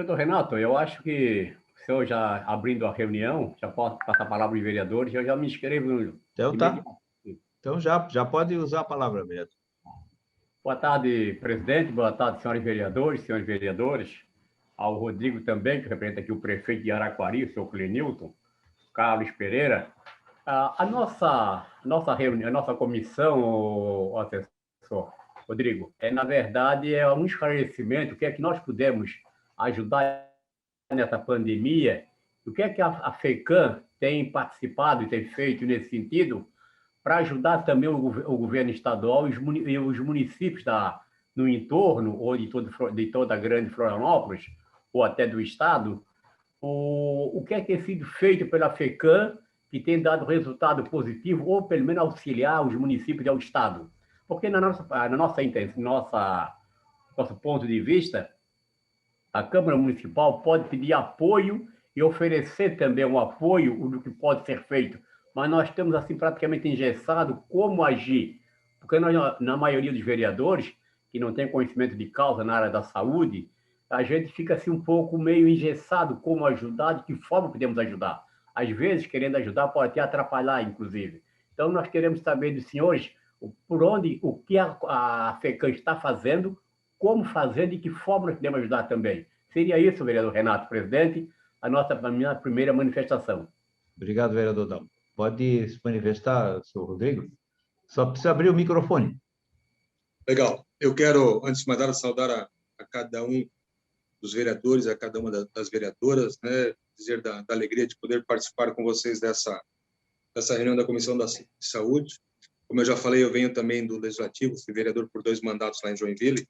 Doutor Renato, eu acho que o senhor já abrindo a reunião, já posso passar a palavra aos vereadores, eu já me inscrevo Então tá. imediatamente. Então já pode usar a palavra, vereador. Boa tarde, presidente, boa tarde, senhores vereadores, ao Rodrigo também, que representa aqui o prefeito de Araquari, o senhor Clenilton, Carlos Pereira. A nossa reunião, a nossa comissão, o assessor Rodrigo, na verdade, é um esclarecimento, o que é que nós pudemos ajudar nessa pandemia, o que é que a FECAM tem participado e tem feito nesse sentido para ajudar também o governo estadual e os municípios no entorno, ou de toda a grande Florianópolis, ou até do estado, o que é que tem sido feito pela FECAM que tem dado resultado positivo, ou pelo menos auxiliar os municípios e ao estado. Porque nosso ponto de vista, a Câmara Municipal pode pedir apoio e oferecer também um apoio do que pode ser feito, mas nós estamos assim praticamente engessado como agir, porque nós, na maioria dos vereadores que não tem conhecimento de causa na área da saúde, a gente fica assim um pouco meio engessado como ajudar, de que forma podemos ajudar. Às vezes, querendo ajudar, pode até atrapalhar, inclusive. Então, nós queremos saber dos senhores o que a FECAM está fazendo, como fazer, de que forma nós podemos ajudar também. Seria isso, vereador Renato, presidente, a minha primeira manifestação. Obrigado, vereador Dão. Pode se manifestar, senhor Rodrigo? Só precisa abrir o microfone. Legal. Eu quero, antes de mais nada, saudar a cada um dos vereadores, a cada uma das vereadoras, né? Dizer da alegria de poder participar com vocês dessa reunião da Comissão da Saúde. Como eu já falei, eu venho também do Legislativo, fui vereador por 2 mandatos lá em Joinville,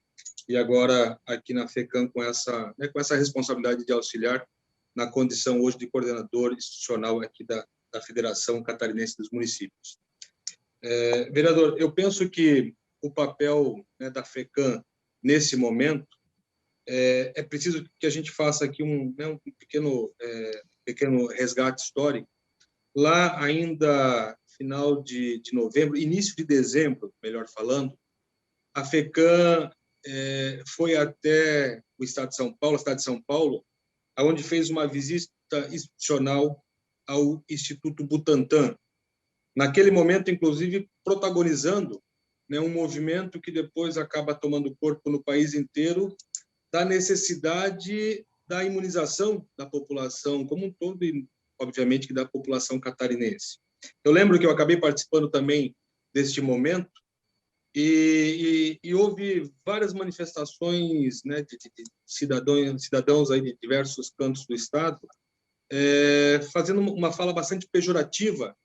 e agora aqui na FECAM com essa responsabilidade de auxiliar na condição hoje de coordenador institucional aqui da Federação Catarinense dos Municípios. Vereador, eu penso que o papel, né, da FECAM nesse momento é preciso que a gente faça aqui um pequeno resgate histórico. Lá ainda final de novembro, início de dezembro, melhor falando, a FECAM foi até o estado de São Paulo, a cidade de São Paulo, onde fez uma visita institucional ao Instituto Butantan. Naquele momento, inclusive, protagonizando, né, um movimento que depois acaba tomando corpo no país inteiro, da necessidade da imunização da população como um todo e, obviamente, da população catarinense. Eu lembro que eu acabei participando também deste momento e houve várias manifestações, né, de cidadãos aí de diversos cantos do estado, fazendo uma fala bastante pejorativa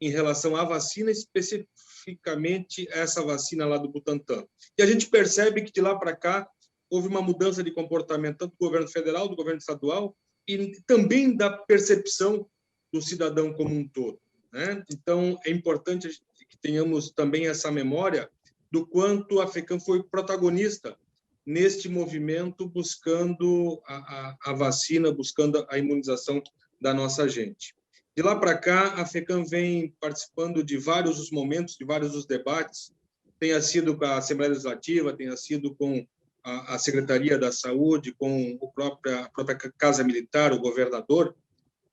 em relação à vacina, especificamente essa vacina lá do Butantan. E a gente percebe que de lá para cá houve uma mudança de comportamento tanto do governo federal, do governo estadual e também da percepção do cidadão como um todo, né? Então, é importante que tenhamos também essa memória do quanto a FECAM foi protagonista neste movimento, buscando a vacina, buscando a imunização da nossa gente. De lá para cá, a FECAM vem participando de vários os momentos, de vários os debates, tenha sido com a Assembleia Legislativa, tenha sido com a Secretaria da Saúde, com a própria Casa Militar, o governador,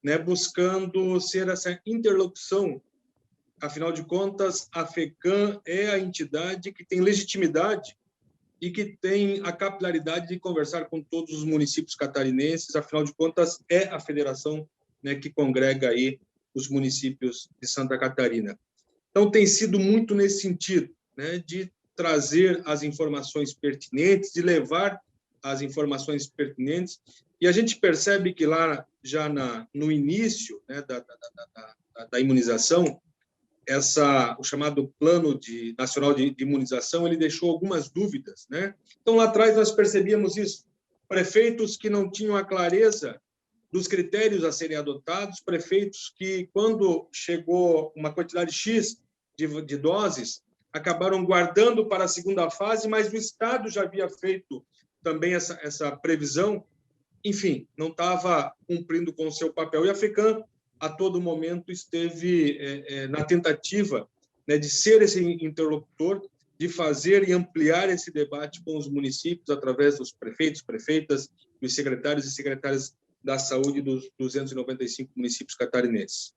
né, buscando ser essa interlocução. Afinal de contas, a FECAM é a entidade que tem legitimidade e que tem a capilaridade de conversar com todos os municípios catarinenses. Afinal de contas, é a federação, né, que congrega aí os municípios de Santa Catarina. Então, tem sido muito nesse sentido, né, de trazer as informações pertinentes, de levar as informações pertinentes, e a gente percebe que lá, já no início, né, da imunização, o chamado Plano Nacional de Imunização, ele deixou algumas dúvidas, né? Então, lá atrás, nós percebíamos isso, prefeitos que não tinham a clareza dos critérios a serem adotados, prefeitos que, quando chegou uma quantidade X de doses, acabaram guardando para a segunda fase, mas o Estado já havia feito também essa previsão, enfim, não estava cumprindo com o seu papel. E a FECAM, a todo momento, esteve na tentativa, né, de ser esse interlocutor, de fazer e ampliar esse debate com os municípios, através dos prefeitos, prefeitas dos secretários e secretárias da saúde dos 295 municípios catarinenses.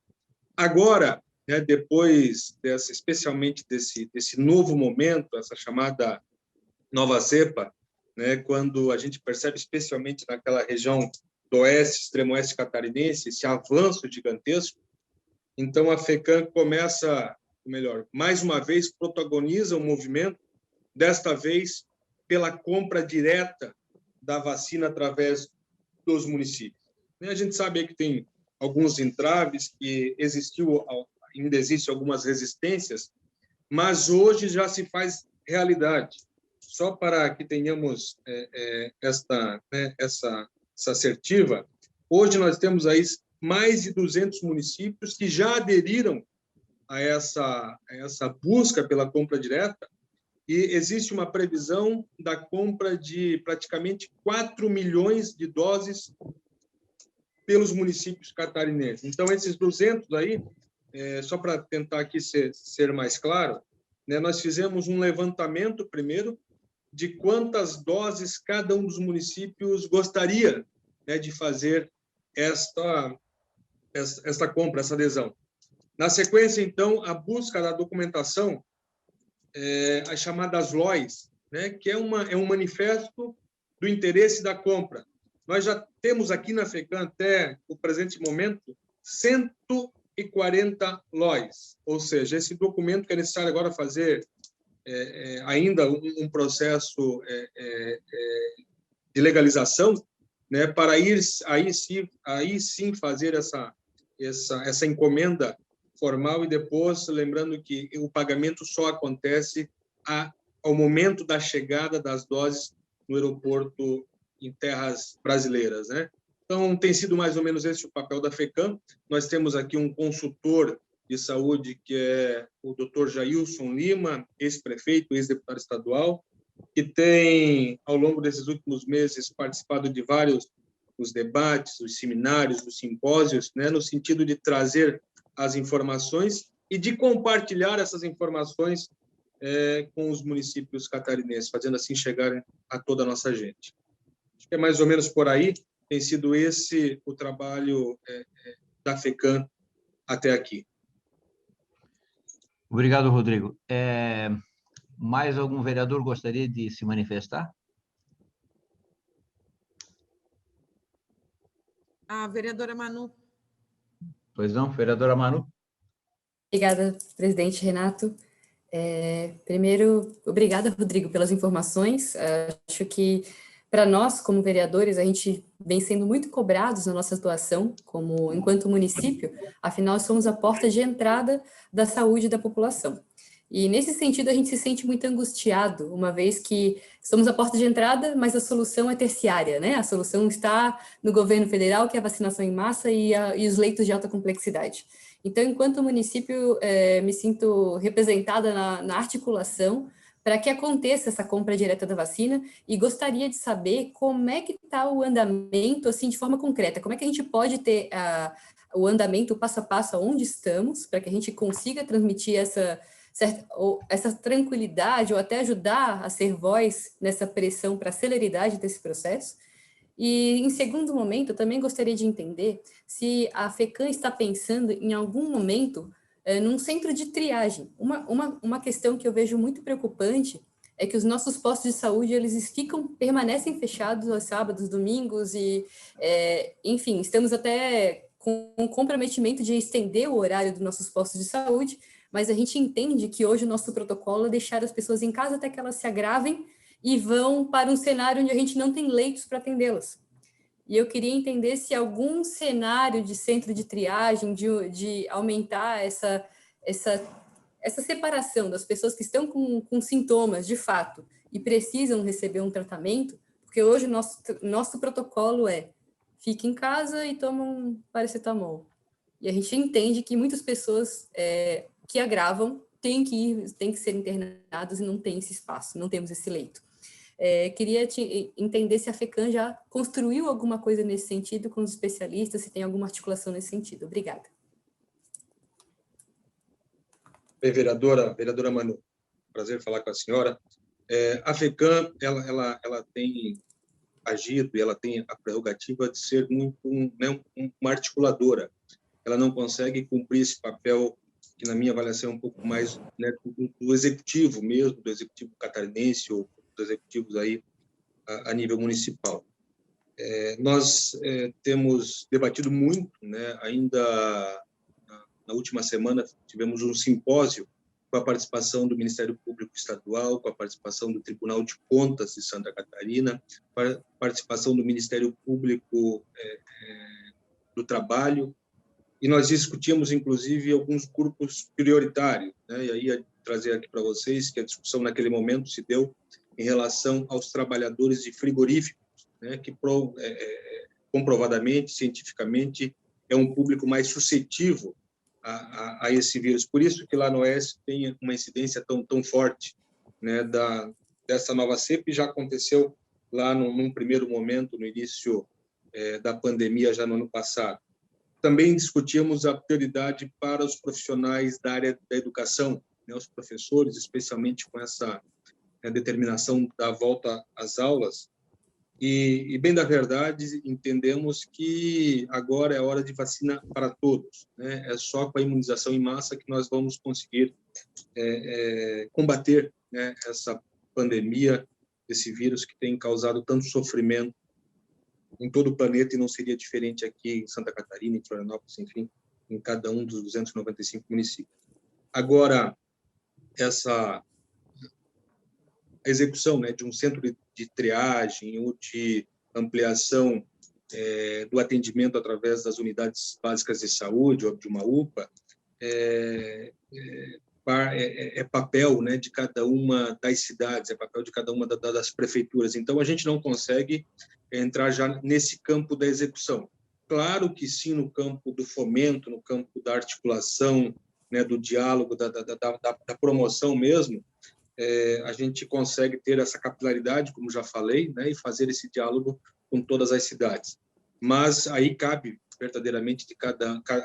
Agora, né, depois especialmente desse novo momento, essa chamada nova cepa, né, quando a gente percebe, especialmente naquela região do oeste, extremo oeste catarinense, esse avanço gigantesco, então a FECAM começa, ou melhor, mais uma vez protagoniza o movimento, desta vez pela compra direta da vacina através dos municípios. A gente sabe que tem alguns entraves, que ainda existem algumas resistências, mas hoje já se faz realidade. Só para que tenhamos essa assertiva, hoje nós temos aí mais de 200 municípios que já aderiram a essa busca pela compra direta, e existe uma previsão da compra de praticamente 4 milhões de doses pelos municípios catarinenses. Então, esses 200 aí, só para tentar aqui ser mais claro, né, nós fizemos um levantamento primeiro de quantas doses cada um dos municípios gostaria, né, de fazer esta compra, essa adesão. Na sequência, então, a busca da documentação, as chamadas LOIs, né, que é um manifesto do interesse da compra. Nós já temos aqui na FECAM, até o presente momento, 140 LOIs, ou seja, esse documento que é necessário agora fazer ainda um processo de legalização, né, para aí sim fazer essa encomenda formal, e depois, lembrando que o pagamento só acontece ao momento da chegada das doses no aeroporto em terras brasileiras, né? Então, tem sido mais ou menos esse o papel da FECAM. Nós temos aqui um consultor de saúde, que é o Dr. Jailson Lima, ex-prefeito, ex-deputado estadual, que tem, ao longo desses últimos meses, participado de vários os debates, os seminários, os simpósios, né, no sentido de trazer as informações e de compartilhar essas informações com os municípios catarinenses, fazendo assim chegar a toda a nossa gente. Acho que é mais ou menos por aí, tem sido esse o trabalho da FECAM até aqui. Obrigado, Rodrigo. Mais algum vereador gostaria de se manifestar? A vereadora Manu. Pois não, vereadora Manu. Obrigada, presidente Renato. Primeiro, obrigada, Rodrigo, pelas informações. Acho que, para nós, como vereadores, a gente vem sendo muito cobrados na nossa atuação, enquanto município, afinal, somos a porta de entrada da saúde da população. E, nesse sentido, a gente se sente muito angustiado, uma vez que somos a porta de entrada, mas a solução é terciária, né? A solução está no governo federal, que é a vacinação em massa e os leitos de alta complexidade. Então, enquanto município, me sinto representada na articulação para que aconteça essa compra direta da vacina, e gostaria de saber como é que está o andamento, assim, de forma concreta, como é que a gente pode ter o andamento passo a passo onde estamos, para que a gente consiga transmitir essa tranquilidade, ou até ajudar a ser voz nessa pressão para a celeridade desse processo. E, em segundo momento, eu também gostaria de entender se a FECAM está pensando, em algum momento, num centro de triagem. Uma questão que eu vejo muito preocupante é que os nossos postos de saúde, eles permanecem fechados aos sábados, domingos, e, enfim, estamos até com um comprometimento de estender o horário dos nossos postos de saúde, mas a gente entende que hoje o nosso protocolo é deixar as pessoas em casa até que elas se agravem e vão para um cenário onde a gente não tem leitos para atendê-las. E eu queria entender se algum cenário de centro de triagem, de aumentar essa separação das pessoas que estão com sintomas, de fato, e precisam receber um tratamento, porque hoje o nosso protocolo é: fique em casa e toma um paracetamol. E a gente entende que muitas pessoas que agravam têm que ser internadas e não tem esse espaço, não temos esse leito. Queria entender se a FECAM já construiu alguma coisa nesse sentido com os especialistas, se tem alguma articulação nesse sentido. Obrigada. Bem, vereadora Manu, prazer falar com a senhora. A FECAM, ela tem agido, e ela tem a prerrogativa de ser uma articuladora. Ela não consegue cumprir esse papel que, na minha avaliação, é um pouco mais, né, do executivo mesmo, do executivo catarinense ou dos executivos aí a nível municipal. Nós temos debatido muito, né, ainda na última semana tivemos um simpósio com a participação do Ministério Público Estadual, com a participação do Tribunal de Contas de Santa Catarina, com a participação do Ministério Público do Trabalho, e nós discutimos, inclusive, alguns grupos prioritários, né? E aí ia trazer aqui para vocês que a discussão naquele momento se deu em relação aos trabalhadores de frigoríficos, né? Que comprovadamente, cientificamente, é um público mais suscetível a esse vírus. Por isso que lá no Oeste tem uma incidência tão forte, né, dessa nova cepa, e já aconteceu lá num primeiro momento, no início da pandemia, já no ano passado. Também discutimos a prioridade para os profissionais da área da educação, né, os professores, especialmente com essa determinação da volta às aulas. E, bem da verdade, entendemos que agora é hora de vacina para todos, né? É só com a imunização em massa que nós vamos conseguir combater, né, essa pandemia, esse vírus que tem causado tanto sofrimento em todo o planeta, e não seria diferente aqui em Santa Catarina, em Florianópolis, enfim, em cada um dos 295 municípios. Agora, essa execução, né, de um centro de triagem ou de ampliação do atendimento através das unidades básicas de saúde ou de uma UPA é papel, né, de cada uma das cidades, é papel de cada uma das prefeituras. Então, a gente não consegue entrar já nesse campo da execução. Claro que sim, no campo do fomento, no campo da articulação, né, do diálogo, da promoção mesmo, a gente consegue ter essa capilaridade, como já falei, né, e fazer esse diálogo com todas as cidades. Mas aí cabe verdadeiramente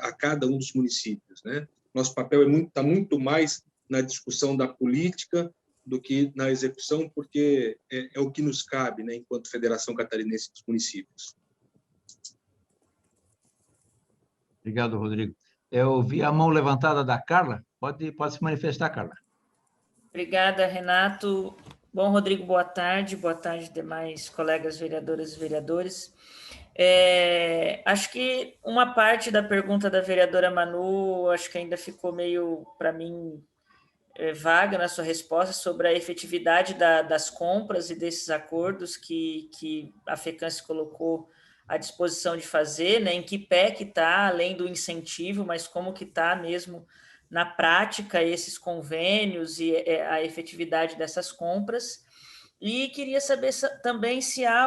a cada um dos municípios, né? Nosso papel está muito mais na discussão da política do que na execução, porque é o que nos cabe, né, enquanto Federação Catarinense dos Municípios. Obrigado, Rodrigo. Eu vi a mão levantada da Carla. Pode se manifestar, Carla. Obrigada, Renato. Bom, Rodrigo, boa tarde demais colegas vereadoras e vereadores. Acho que uma parte da pergunta da vereadora Manu, acho que ainda ficou meio, para mim, vaga na sua resposta sobre a efetividade das compras e desses acordos que a FECAM se colocou à disposição de fazer, né? Em que pé que está, além do incentivo, mas como que está mesmo na prática esses convênios e a efetividade dessas compras. E queria saber também se há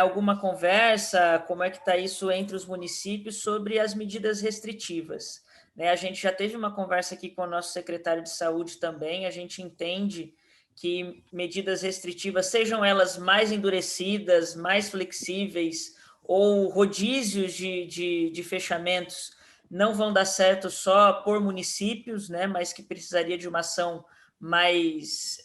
alguma conversa, como é que está isso entre os municípios sobre as medidas restritivas. A gente já teve uma conversa aqui com o nosso secretário de saúde também, a gente entende que medidas restritivas, sejam elas mais endurecidas, mais flexíveis, ou rodízios de fechamentos, não vão dar certo só por municípios, né, mas que precisaria de uma ação mais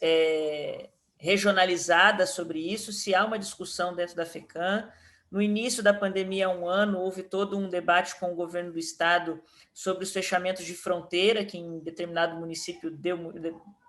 regionalizada sobre isso. Se há uma discussão dentro da FECAM, no início da pandemia, há um ano, houve todo um debate com o governo do estado sobre os fechamentos de fronteira, que em determinado município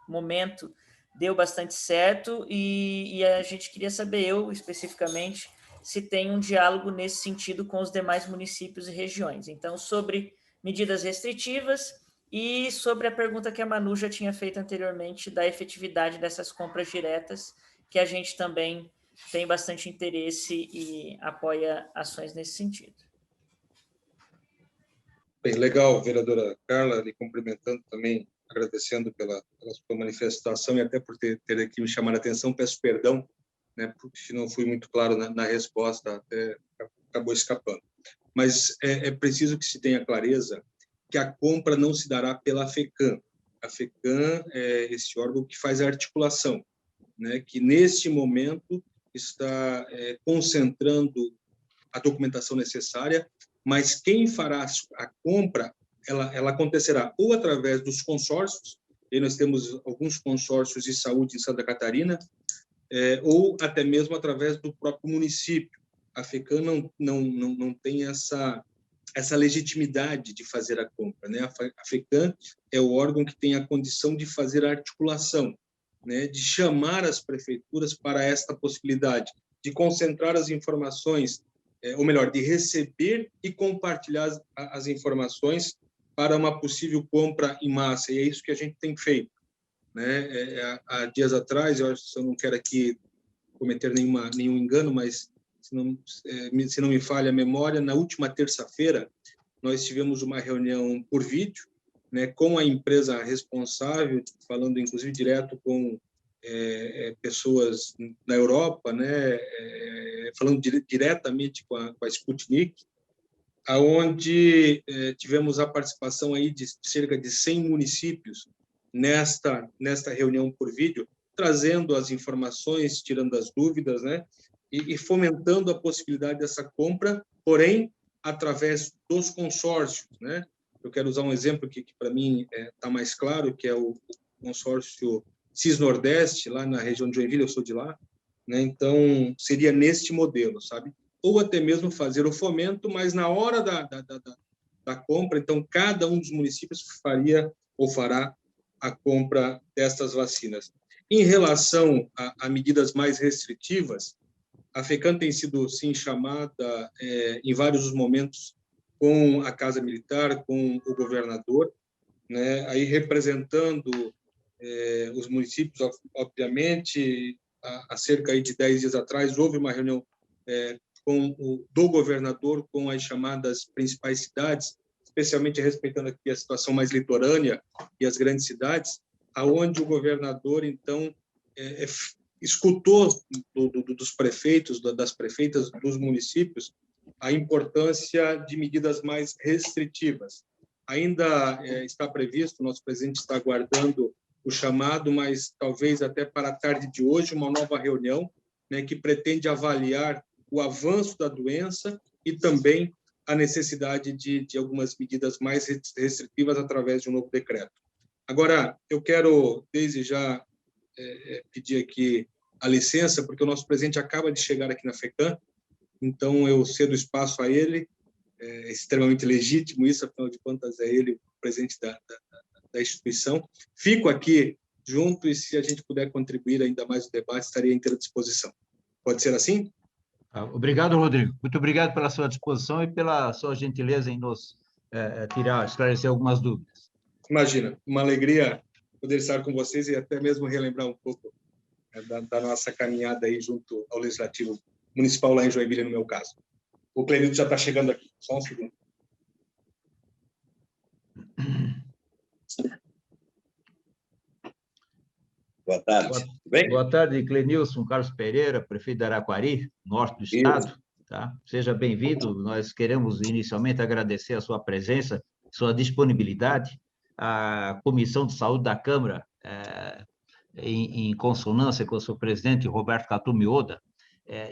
momento deu bastante certo, e a gente queria saber, eu especificamente, se tem um diálogo nesse sentido com os demais municípios e regiões. Então, sobre medidas restritivas e sobre a pergunta que a Manu já tinha feito anteriormente da efetividade dessas compras diretas, que a gente também tem bastante interesse e apoia ações nesse sentido. Bem, legal, vereadora Carla, lhe cumprimentando também, agradecendo pela sua manifestação e até por ter aqui me chamado a atenção. Peço perdão, né, porque se não fui muito claro na resposta, até acabou escapando. Mas é preciso que se tenha clareza que a compra não se dará pela FECAM. A FECAM é esse órgão que faz a articulação, né, que neste momento está concentrando a documentação necessária, mas quem fará a compra, ela acontecerá ou através dos consórcios, e nós temos alguns consórcios de saúde em Santa Catarina, ou até mesmo através do próprio município. A FECAM não tem essa legitimidade de fazer a compra, né? A FECAM é o órgão que tem a condição de fazer a articulação, né? De chamar as prefeituras para esta possibilidade, de concentrar as informações, ou melhor, de receber e compartilhar as informações para uma possível compra em massa, e é isso que a gente tem feito, né? Há dias atrás, eu não quero aqui cometer nenhum engano, mas se não me falha a memória, na última terça-feira nós tivemos uma reunião por vídeo, né, com a empresa responsável, falando inclusive direto com pessoas na Europa, né, falando diretamente com a Sputnik, aonde tivemos a participação aí de cerca de 100 municípios nesta reunião por vídeo, trazendo as informações, tirando as dúvidas, né, e fomentando a possibilidade dessa compra, porém, através dos consórcios, né? Eu quero usar um exemplo que para mim está mais claro, que é o consórcio Cis-Nordeste, lá na região de Joinville, eu sou de lá, né? Então, seria neste modelo, sabe? Ou até mesmo fazer o fomento, mas na hora da compra, então, cada um dos municípios faria ou fará a compra destas vacinas. Em relação a medidas mais restritivas, a FECAM tem sido, sim, chamada em vários momentos com a Casa Militar, com o governador, né? Aí representando os municípios, obviamente, há cerca aí de 10 dias atrás, houve uma reunião do governador com as chamadas principais cidades, especialmente respeitando aqui a situação mais litorânea e as grandes cidades, aonde o governador, então, escutou dos prefeitos, das prefeitas dos municípios, a importância de medidas mais restritivas. Ainda está previsto, o nosso presidente está aguardando o chamado, mas talvez até para a tarde de hoje, uma nova reunião, né, que pretende avaliar o avanço da doença e também a necessidade de algumas medidas mais restritivas através de um novo decreto. Agora, eu quero, desde já, pedir aqui a licença, porque o nosso presidente acaba de chegar aqui na FECAM, então eu cedo espaço a ele, é extremamente legítimo isso, afinal de contas é ele o presidente da instituição. Fico aqui junto e se a gente puder contribuir ainda mais no debate, estaria à inteira disposição. Pode ser assim? Obrigado, Rodrigo. Muito obrigado pela sua disposição e pela sua gentileza em nos esclarecer algumas dúvidas. Imagina, uma alegria poder estar com vocês e até mesmo relembrar um pouco da nossa caminhada aí junto ao Legislativo Municipal lá em Joinville, no meu caso. O Clenildo já está chegando aqui, só um segundo. Boa tarde. Tudo bem? Boa tarde, Clenilson Carlos Pereira, prefeito de Araquari, norte do estado. Tá? Seja bem-vindo. Nós queremos inicialmente agradecer a sua presença, sua disponibilidade. A Comissão de Saúde da Câmara, em consonância com o seu presidente, Roberto Katumi Oda,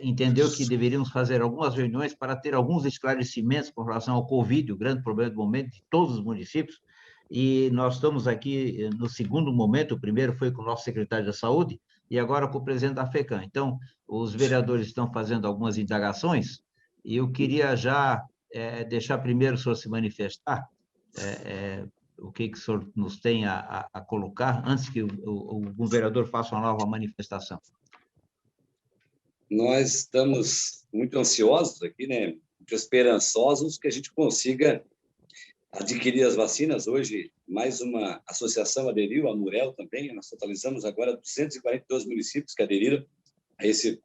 entendeu que deveríamos fazer algumas reuniões para ter alguns esclarecimentos com relação ao Covid, o grande problema do momento de todos os municípios, e nós estamos aqui no segundo momento. O primeiro foi com o nosso secretário da Saúde e agora com o presidente da FECAM. Então, os vereadores estão fazendo algumas indagações e eu queria já deixar primeiro o senhor se manifestar, o que o senhor nos tem a colocar antes que o vereador faça uma nova manifestação. Nós estamos muito ansiosos aqui, né? Muito esperançosos que a gente consiga adquirir as vacinas. Hoje, mais uma associação aderiu, a Murel também. Nós totalizamos agora 242 municípios que aderiram a esse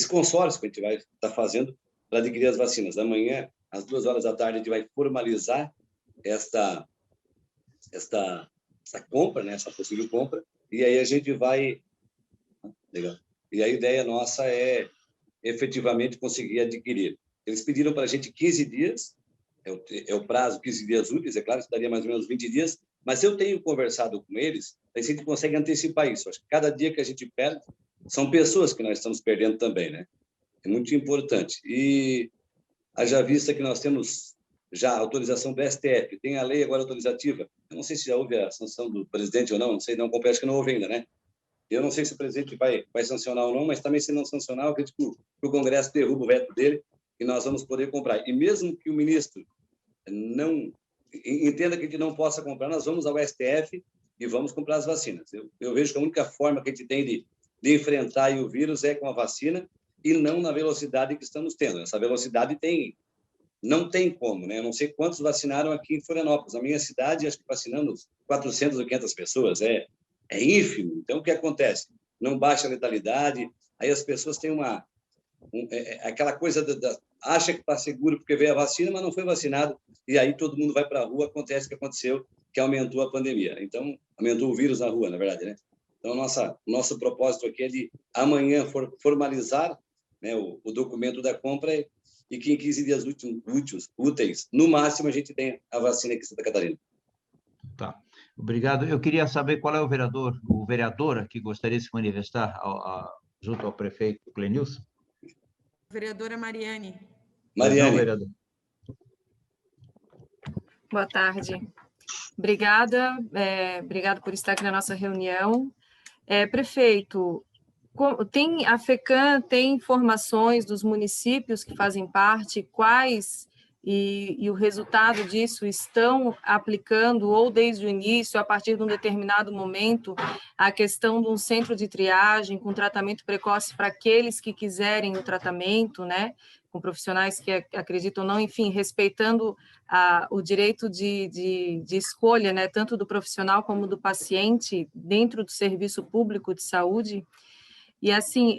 consórcio que a gente vai estar fazendo para adquirir as vacinas. Amanhã, às 2h da tarde, a gente vai formalizar esta compra, né? Essa possível compra, e aí a gente vai... Legal. E a ideia nossa é efetivamente conseguir adquirir. Eles pediram para a gente 15 dias, é o prazo, 15 dias úteis, é claro, isso daria mais ou menos 20 dias, mas eu tenho conversado com eles, a gente consegue antecipar isso. Acho que cada dia que a gente perde, são pessoas que nós estamos perdendo também, né? É muito importante. E haja vista que nós temos já a autorização do STF, tem a lei agora autorizativa, eu não sei se já houve a sanção do presidente ou não sei, não, confesso que não houve ainda, né? Eu não sei se o presidente vai sancionar ou não, mas também, se não sancionar, eu acredito que o Congresso derruba o veto dele e nós vamos poder comprar. E mesmo que o ministro não entenda que a gente não possa comprar, nós vamos ao STF e vamos comprar as vacinas. Eu vejo que a única forma que a gente tem de enfrentar o vírus é com a vacina e não na velocidade que estamos tendo. Essa velocidade não tem como, né? Eu não sei quantos vacinaram aqui em Florianópolis. Na minha cidade, acho que vacinamos 400 ou 500 pessoas. É ínfimo. Então, o que acontece? Não baixa a letalidade, aí as pessoas têm aquela coisa acha que está seguro porque veio a vacina, mas não foi vacinado, e aí todo mundo vai para a rua, acontece o que aconteceu, que aumentou a pandemia. Então, aumentou o vírus na rua, na verdade, né? Então, nosso propósito aqui é de amanhã formalizar, né, o documento da compra e que em 15 dias úteis, no máximo, a gente tem a vacina aqui em Santa Catarina. Tá. Obrigado. Eu queria saber qual é o vereadora que gostaria de se manifestar junto ao prefeito Clenilson. Vereadora Mariane. Não, vereador. Boa tarde. Obrigada, obrigado por estar aqui na nossa reunião. Prefeito, a FECAM tem informações dos municípios que fazem parte, quais e o resultado disso estão aplicando, ou desde o início, a partir de um determinado momento, a questão de um centro de triagem com tratamento precoce para aqueles que quiserem o tratamento, né? Com profissionais que acreditam não, enfim, respeitando o direito de escolha, né? Tanto do profissional como do paciente dentro do serviço público de saúde. E, assim,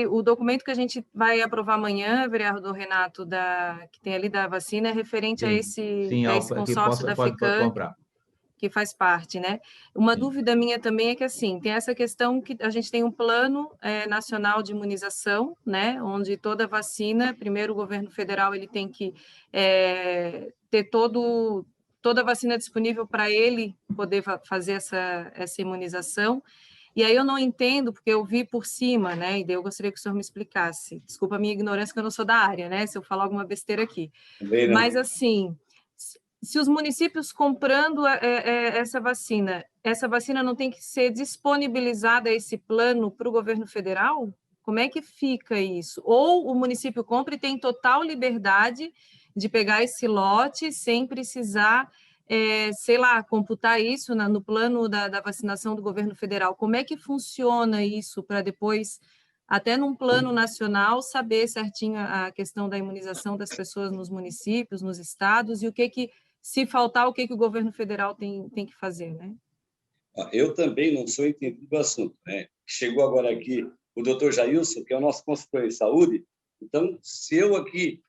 o documento que a gente vai aprovar amanhã, vereador Renato, que tem ali da vacina, é referente a esse consórcio da FECAM, que faz parte, né? Uma dúvida minha também é que, assim, tem essa questão que a gente tem um plano nacional de imunização, né? Onde toda vacina, primeiro o governo federal ele tem que ter toda a vacina disponível para ele poder fazer essa imunização. E aí eu não entendo, porque eu vi por cima, né? E daí eu gostaria que o senhor me explicasse. Desculpa a minha ignorância, que eu não sou da área, né? Se eu falar alguma besteira aqui. Mas, assim, se os municípios comprando essa vacina não tem que ser disponibilizada esse plano para o governo federal? Como é que fica isso? Ou o município compra e tem total liberdade de pegar esse lote sem precisar... sei lá, computar isso no plano da vacinação do governo federal. Como é que funciona isso para depois, até num plano nacional, saber certinho a questão da imunização das pessoas nos municípios, nos estados, e se faltar, o que o governo federal tem que fazer, né? Eu também não sou entendido do assunto, né? Chegou agora aqui o doutor Jailson, que é o nosso consultor em saúde. Então, se eu aqui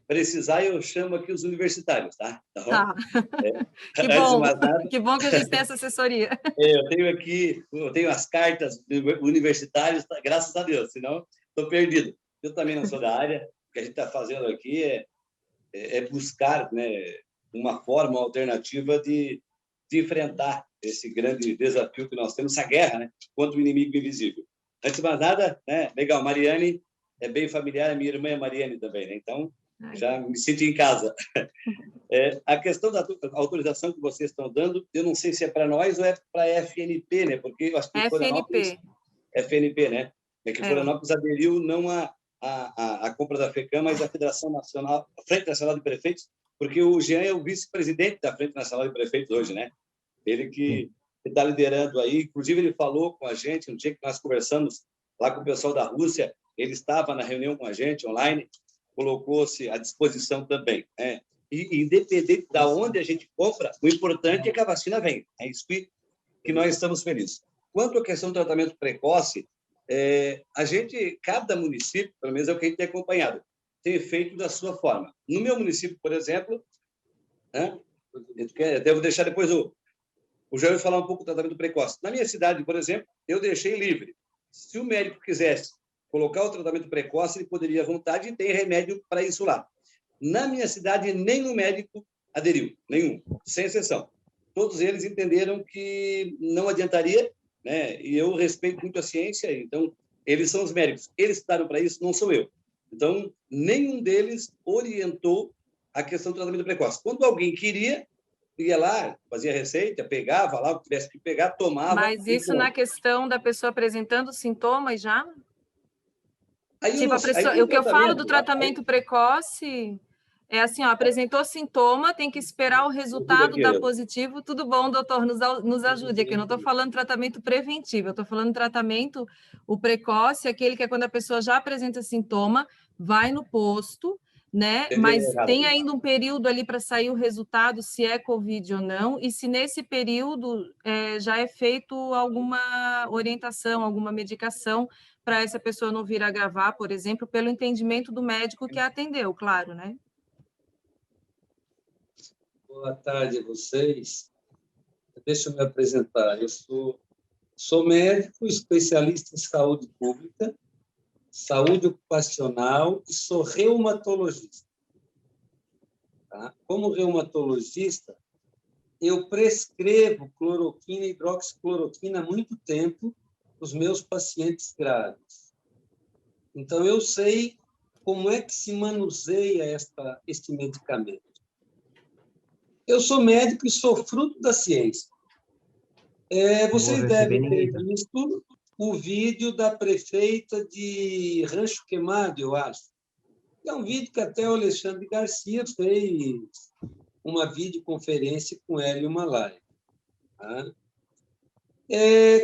precisar, eu chamo aqui os universitários, tá? Tá. Que bom que a gente tem essa assessoria. Eu tenho as cartas universitárias, graças a Deus, senão estou perdido. Eu também não sou da área. O que a gente está fazendo aqui é buscar, né, uma forma alternativa de enfrentar esse grande desafio que nós temos, essa guerra, né, contra o inimigo invisível. Antes de mais nada, né, legal, Mariane é bem familiar, minha irmã é Mariane também, né? Então, já me senti em casa. A questão da autorização que vocês estão dando, eu não sei se é para nós ou é para a FNP, né? Porque eu acho que FNP, né? É que Florianópolis aderiu não à compra da FECAM, mas à Federação Nacional, a Frente Nacional de Prefeitos, porque o Jean é o vice-presidente da Frente Nacional de Prefeitos hoje, né? Ele que está liderando aí, inclusive ele falou com a gente, no dia que nós conversamos lá com o pessoal da Rússia, ele estava na reunião com a gente online, colocou-se à disposição também. E independente de onde a gente compra, o importante é que a vacina venha. É isso que nós estamos felizes. Quanto à questão do tratamento precoce, cada município, pelo menos é o que a gente tem acompanhado, tem feito da sua forma. No meu município, por exemplo, devo deixar depois o Jair falar um pouco do tratamento precoce. Na minha cidade, por exemplo, eu deixei livre. Se o médico quisesse colocar o tratamento precoce, ele poderia à vontade e tem remédio para isso lá. Na minha cidade, nenhum médico aderiu, nenhum, sem exceção. Todos eles entenderam que não adiantaria, né? E eu respeito muito a ciência, então eles são os médicos. Eles estudaram para isso, não sou eu. Então, nenhum deles orientou a questão do tratamento precoce. Quando alguém queria, ia lá, fazia receita, pegava lá o que tivesse que pegar, tomava. Mas isso na questão da pessoa apresentando sintomas já? Aí Tipo, o que eu falo do tratamento precoce é assim, ó, apresentou sintoma, tem que esperar o resultado dar positivo. Tudo bom, doutor, nos ajude aqui. Eu não estou falando tratamento preventivo, eu estou falando tratamento, o precoce, aquele que é quando a pessoa já apresenta sintoma, vai no posto, né? Mas tem ainda um período ali para sair o resultado, se é Covid ou não, e se nesse período já é feito alguma orientação, alguma medicação para essa pessoa não vir a agravar, por exemplo, pelo entendimento do médico que a atendeu, claro, né? Boa tarde a vocês. Deixa eu me apresentar. Eu sou médico, especialista em saúde pública, saúde ocupacional e sou reumatologista. Tá? Como reumatologista, eu prescrevo cloroquina e hidroxicloroquina há muito tempo para os meus pacientes graves. Então, eu sei como é que se manuseia este medicamento. Eu sou médico e sou fruto da ciência. Vocês devem ter visto o vídeo da prefeita de Rancho Queimado, eu acho. É um vídeo que até o Alexandre Garcia fez uma videoconferência com Hélio Malai. Tá?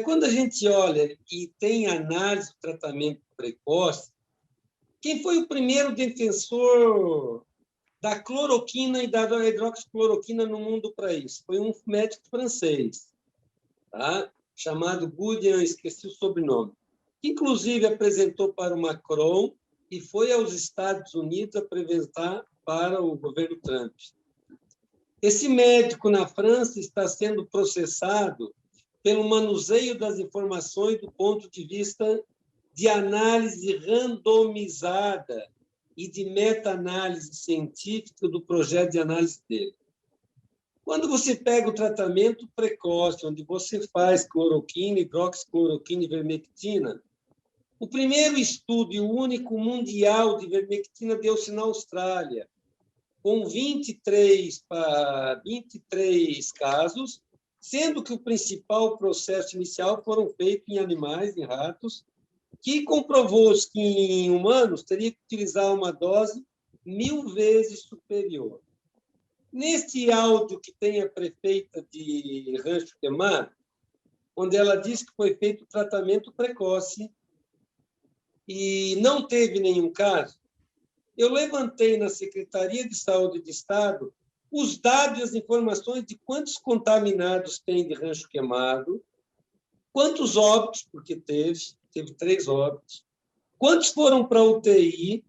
Quando a gente olha e tem análise do tratamento precoce, quem foi o primeiro defensor da cloroquina e da hidroxicloroquina no mundo para isso? Foi um médico francês, tá? Chamado Guderian, esqueci o sobrenome, que inclusive apresentou para o Macron e foi aos Estados Unidos apresentar para o governo Trump. Esse médico na França está sendo processado pelo manuseio das informações do ponto de vista de análise randomizada e de meta-análise científica do projeto de análise dele. Quando você pega o tratamento precoce, onde você faz cloroquina, hidroxicloroquina e ivermectina, o primeiro estudo e o único mundial de ivermectina deu-se na Austrália, com 23 casos, sendo que o principal processo inicial foram feitos em animais, em ratos, que comprovou-se que em humanos teria que utilizar uma dose 1000 vezes superior. Neste áudio que tem a prefeita de Rancho Queimado, onde ela diz que foi feito tratamento precoce e não teve nenhum caso, eu levantei na Secretaria de Saúde do Estado os dados e as informações de quantos contaminados tem de Rancho Queimado, quantos óbitos, porque teve 3 óbitos, quantos foram para a UTI,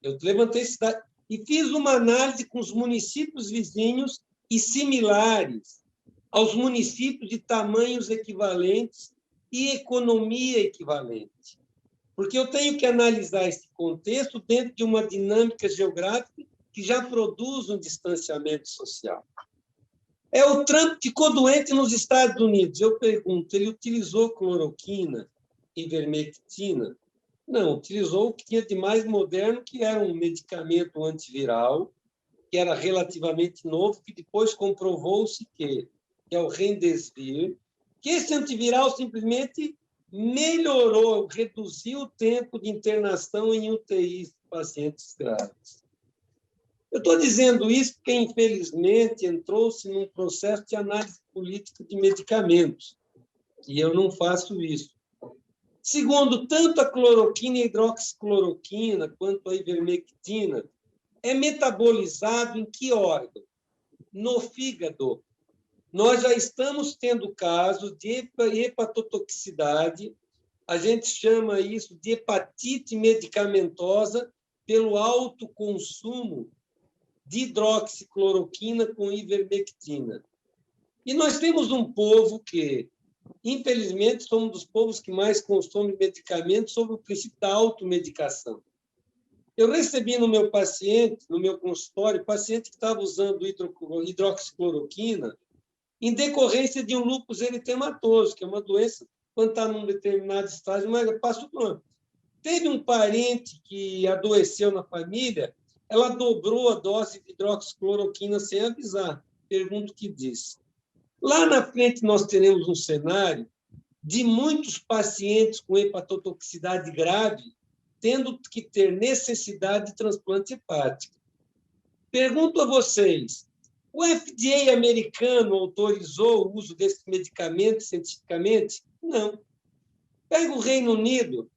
eu levantei esse dado, e fiz uma análise com os municípios vizinhos e similares aos municípios de tamanhos equivalentes e economia equivalente. Porque eu tenho que analisar esse contexto dentro de uma dinâmica geográfica que já produz um distanciamento social. O Trump ficou doente nos Estados Unidos. Eu pergunto, ele utilizou cloroquina e ivermectina? Não, utilizou o que tinha de mais moderno, que era um medicamento antiviral, que era relativamente novo, que depois comprovou-se que é o Remdesivir, que esse antiviral simplesmente melhorou, reduziu o tempo de internação em UTIs de pacientes graves. Eu estou dizendo isso porque, infelizmente, entrou-se num processo de análise política de medicamentos, e eu não faço isso. Segundo, tanto a cloroquina e a hidroxicloroquina quanto a ivermectina é metabolizado em que órgão? No fígado. Nós já estamos tendo casos de hepatotoxicidade, a gente chama isso de hepatite medicamentosa pelo alto consumo de hidroxicloroquina com ivermectina. E nós temos um povo que, infelizmente, somos um dos povos que mais consome medicamentos sob o princípio da automedicação. Eu recebi no meu paciente, no meu consultório, paciente que estava usando hidroxicloroquina em decorrência de um lúpus eritematoso, que é uma doença, quando está num determinado estágio, mas passa o tempo. Teve um parente que adoeceu na família, ela dobrou a dose de hidroxicloroquina sem avisar. pergunto o que diz. Lá na frente, nós teremos um cenário de muitos pacientes com hepatotoxicidade grave tendo que ter necessidade de transplante hepático. Pergunto a vocês, o FDA americano autorizou o uso desse medicamento cientificamente? Não. Pega o Reino Unido,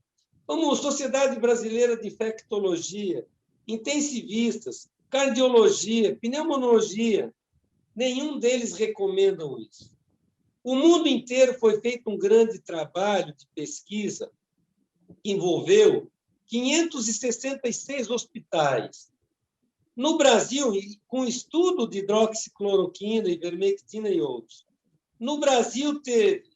como Sociedade Brasileira de Infectologia, intensivistas, cardiologia, pneumologia, nenhum deles recomendam isso. O mundo inteiro foi feito um grande trabalho de pesquisa que envolveu 566 hospitais. No Brasil, com estudo de hidroxicloroquina, ivermectina e outros, no Brasil teve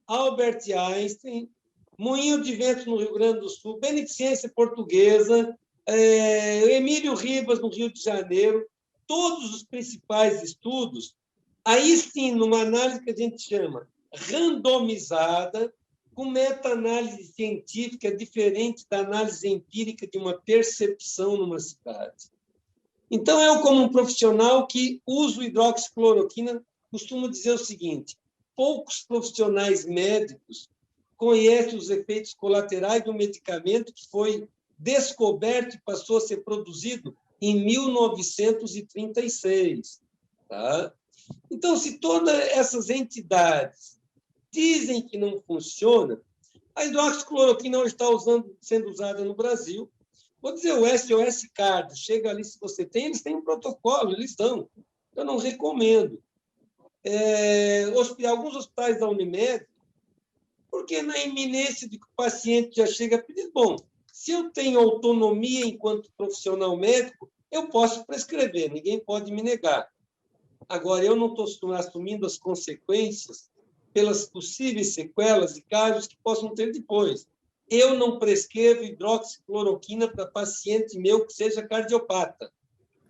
Albert Einstein, Moinho de Vento no Rio Grande do Sul, Beneficência Portuguesa, Emílio Ribas no Rio de Janeiro, todos os principais estudos, aí sim, numa análise que a gente chama randomizada, com meta-análise científica diferente da análise empírica de uma percepção numa cidade. Então, eu, como um profissional que uso hidroxicloroquina, costumo dizer o seguinte, poucos profissionais médicos conhecem os efeitos colaterais do medicamento que foi descoberto e passou a ser produzido em 1936. Tá? Então, se todas essas entidades dizem que não funciona, a hidroxicloroquina não está sendo usada no Brasil. Vou dizer, o SOS Cardio, chega ali, se você tem, eles têm um protocolo, eles dão. Eu não recomendo. Alguns hospitais da Unimed, porque na iminência de que o paciente já chega a pedir, bom, se eu tenho autonomia enquanto profissional médico, eu posso prescrever, ninguém pode me negar. Agora, eu não estou assumindo as consequências pelas possíveis sequelas e casos que possam ter depois. Eu não prescrevo hidroxicloroquina para paciente meu que seja cardiopata,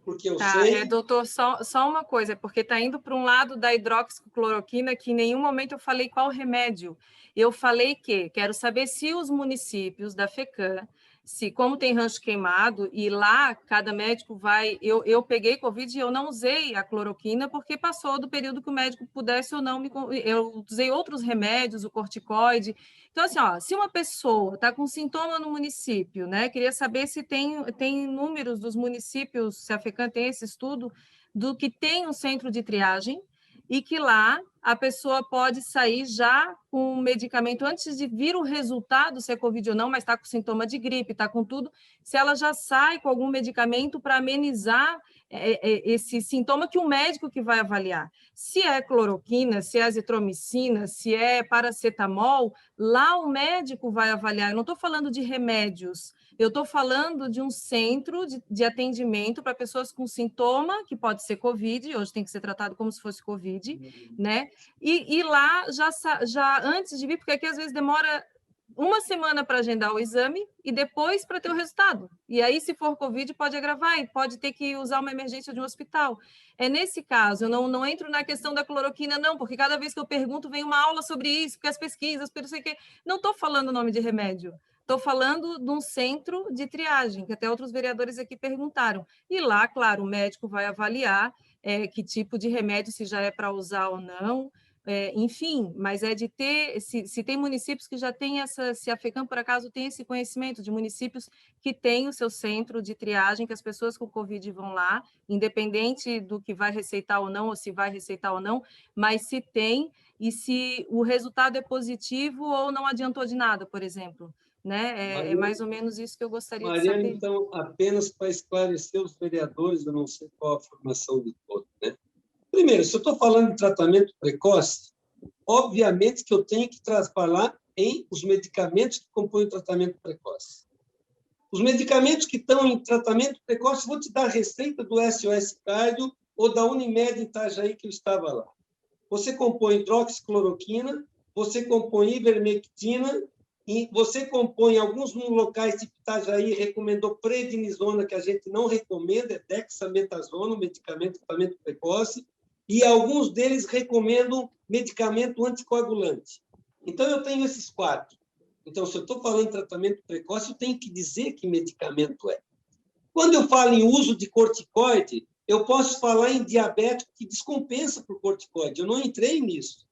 porque eu sei... Doutor, só uma coisa, porque está indo para um lado da hidroxicloroquina que em nenhum momento eu falei qual remédio. Eu falei que quero saber se os municípios da FECAM, se como tem rancho queimado, e lá cada médico vai... Eu peguei Covid e eu não usei a cloroquina porque passou do período que o médico pudesse ou não... Eu usei outros remédios, o corticoide. Então, assim, se uma pessoa está com sintoma no município, né? Queria saber se tem números dos municípios, se a FECAM tem esse estudo, do que tem um centro de triagem, e que lá a pessoa pode sair já com o medicamento antes de vir o resultado, se é Covid ou não, mas está com sintoma de gripe, está com tudo, se ela já sai com algum medicamento para amenizar esse sintoma que o médico que vai avaliar. Se é cloroquina, se é azitromicina, se é paracetamol, lá o médico vai avaliar. Eu não estou falando de remédios, eu estou falando de um centro de atendimento para pessoas com sintoma, que pode ser Covid, hoje tem que ser tratado como se fosse Covid, né? E lá, já antes de vir, porque aqui às vezes demora uma semana para agendar o exame e depois para ter o resultado. E aí, se for Covid, pode agravar e pode ter que usar uma emergência de um hospital. Nesse caso, eu não entro na questão da cloroquina, não, porque cada vez que eu pergunto, vem uma aula sobre isso, porque as pesquisas, não sei o quê. Não estou falando o nome de remédio. Estou falando de um centro de triagem, que até outros vereadores aqui perguntaram. E lá, claro, o médico vai avaliar que tipo de remédio, se já é para usar ou não, enfim, mas é de ter, se tem municípios que já têm se a FECAM, por acaso, tem esse conhecimento de municípios que têm o seu centro de triagem, que as pessoas com Covid vão lá, independente do que vai receitar ou não, ou se vai receitar ou não, mas se tem, e se o resultado é positivo ou não adiantou de nada, por exemplo. Né? É mais ou menos isso que eu gostaria de saber. Então, apenas para esclarecer os vereadores, eu não sei qual a formação de todos, né? Primeiro, se eu estou falando de tratamento precoce, obviamente que eu tenho que falar em os medicamentos que compõem o tratamento precoce. Os medicamentos que estão em tratamento precoce, vou te dar a receita do SOS Cardio ou da Unimed em Itajaí, que eu estava lá. Você compõe hidroxicloroquina, você compõe ivermectina, e você compõe alguns locais, tipo Itajaí, recomendou prednisona, que a gente não recomenda, é dexametasona, um medicamento de tratamento precoce, e alguns deles recomendam medicamento anticoagulante. Então, eu tenho esses 4. Então, se eu estou falando em tratamento precoce, eu tenho que dizer que medicamento é. Quando eu falo em uso de corticoide, Eu posso falar em diabético que descompensa por corticoide. Eu não entrei nisso.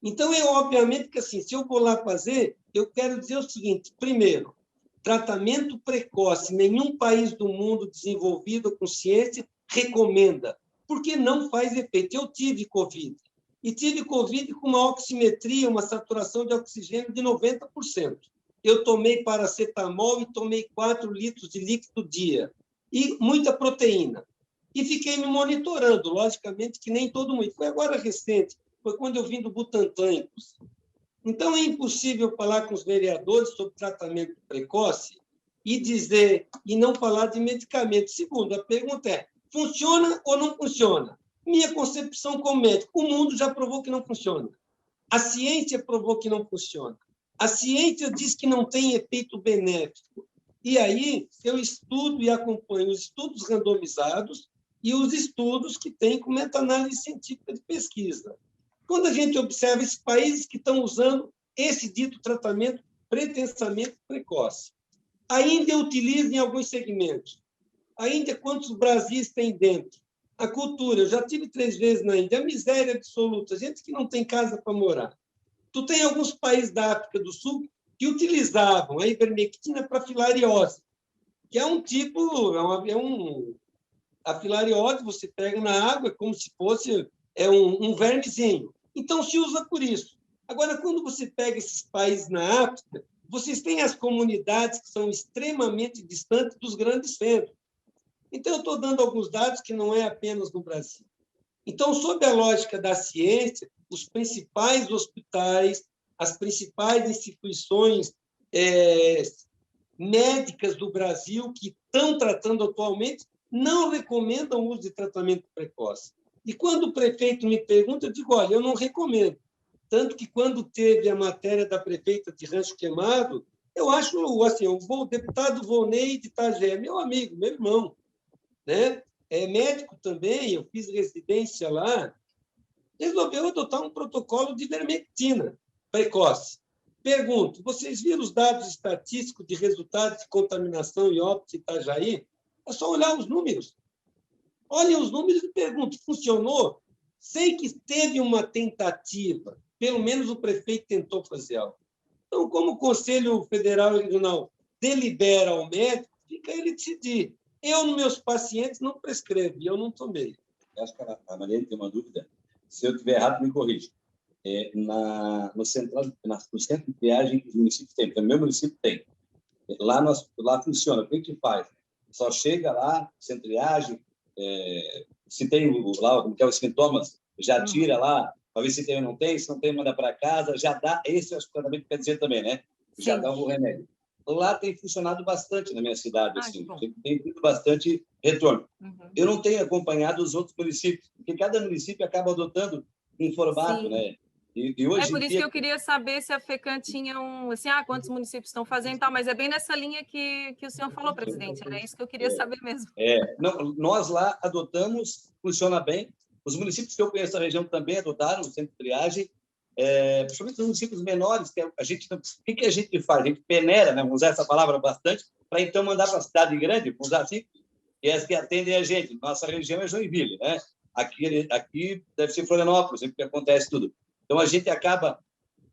Então, obviamente que, assim, se eu vou lá fazer, eu quero dizer o seguinte: primeiro, tratamento precoce, nenhum país do mundo desenvolvido com ciência recomenda, porque não faz efeito. Eu tive Covid, e tive Covid com uma oximetria, uma saturação de oxigênio de 90%. Eu tomei paracetamol e tomei 4 litros de líquido dia, e muita proteína. E fiquei me monitorando, logicamente que nem todo mundo. Foi agora recente, foi quando eu vim do Butantan, inclusive. Então, é impossível falar com os vereadores sobre tratamento precoce e não falar de medicamento. Segundo, a pergunta é: funciona ou não funciona? Minha concepção como médico: o mundo já provou que não funciona. A ciência provou que não funciona. A ciência diz que não tem efeito benéfico. E aí eu estudo e acompanho os estudos randomizados e os estudos que têm com meta-análise científica de pesquisa. Quando a gente observa esses países que estão usando esse dito tratamento pretensamente precoce, a Índia utiliza em alguns segmentos. A Índia, quantos Brasis tem dentro? A cultura, eu já tive 3 vezes na Índia, a miséria absoluta, gente que não tem casa para morar. Tu tem alguns países da África do Sul que utilizavam a ivermectina para filariose, que é um tipo, a filariose você pega na água como se fosse um vermezinho. Então, se usa por isso. Agora, quando você pega esses países na África, vocês têm as comunidades que são extremamente distantes dos grandes centros. Então, eu estou dando alguns dados que não é apenas no Brasil. Então, sob a lógica da ciência, os principais hospitais, as principais instituições médicas do Brasil que estão tratando atualmente não recomendam o uso de tratamento precoce. E quando o prefeito me pergunta, eu digo: olha, eu não recomendo. Tanto que, quando teve a matéria da prefeita de Rancho Queimado, eu acho, assim, o deputado Volney de Itagé, meu amigo, meu irmão, né? É médico também, eu fiz residência lá, resolveu adotar um protocolo de ivermectina precoce. Pergunto: vocês viram os dados estatísticos de resultados de contaminação e óbito em Itajaí? É só olhar os números. Olhem os números e pergunto: funcionou? Sei que teve uma tentativa, pelo menos o prefeito tentou fazer algo. Então, como o Conselho Federal e Regional delibera ao médico, fica ele decidir. Eu, nos meus pacientes, não prescrevo, e eu não tomei. Acho que a Mariana tem uma dúvida. Se eu estiver errado, me corrija. No centro de triagem que os municípios têm, porque o meu município tem. Lá funciona. O que a gente faz? Só chega lá, sem triagem, se tem lá, como que é os sintomas, já tira lá, para ver se tem ou não tem, se não tem, manda para casa, já dá. Esse é o tratamento que quer dizer também, né? Já dá o remédio. Lá tem funcionado bastante na minha cidade, assim, tem tido bastante retorno. Eu não tenho acompanhado os outros municípios, porque cada município acaba adotando um formato, né? E hoje por isso que eu queria saber se a FECAM tinha quantos municípios estão fazendo e tal, mas é bem nessa linha que o senhor falou, presidente, era isso que eu queria saber mesmo. Não, nós lá adotamos, funciona bem. Os municípios que eu conheço da região também adotaram o centro de triagem, principalmente os municípios menores, que a gente, o que a gente faz? A gente peneira, né? Vamos usar essa palavra bastante, para então mandar para a cidade grande, vamos usar assim, que é as que atendem a gente. Nossa região é Joinville, né? Aqui deve ser Florianópolis, sempre que acontece tudo. Então, a gente acaba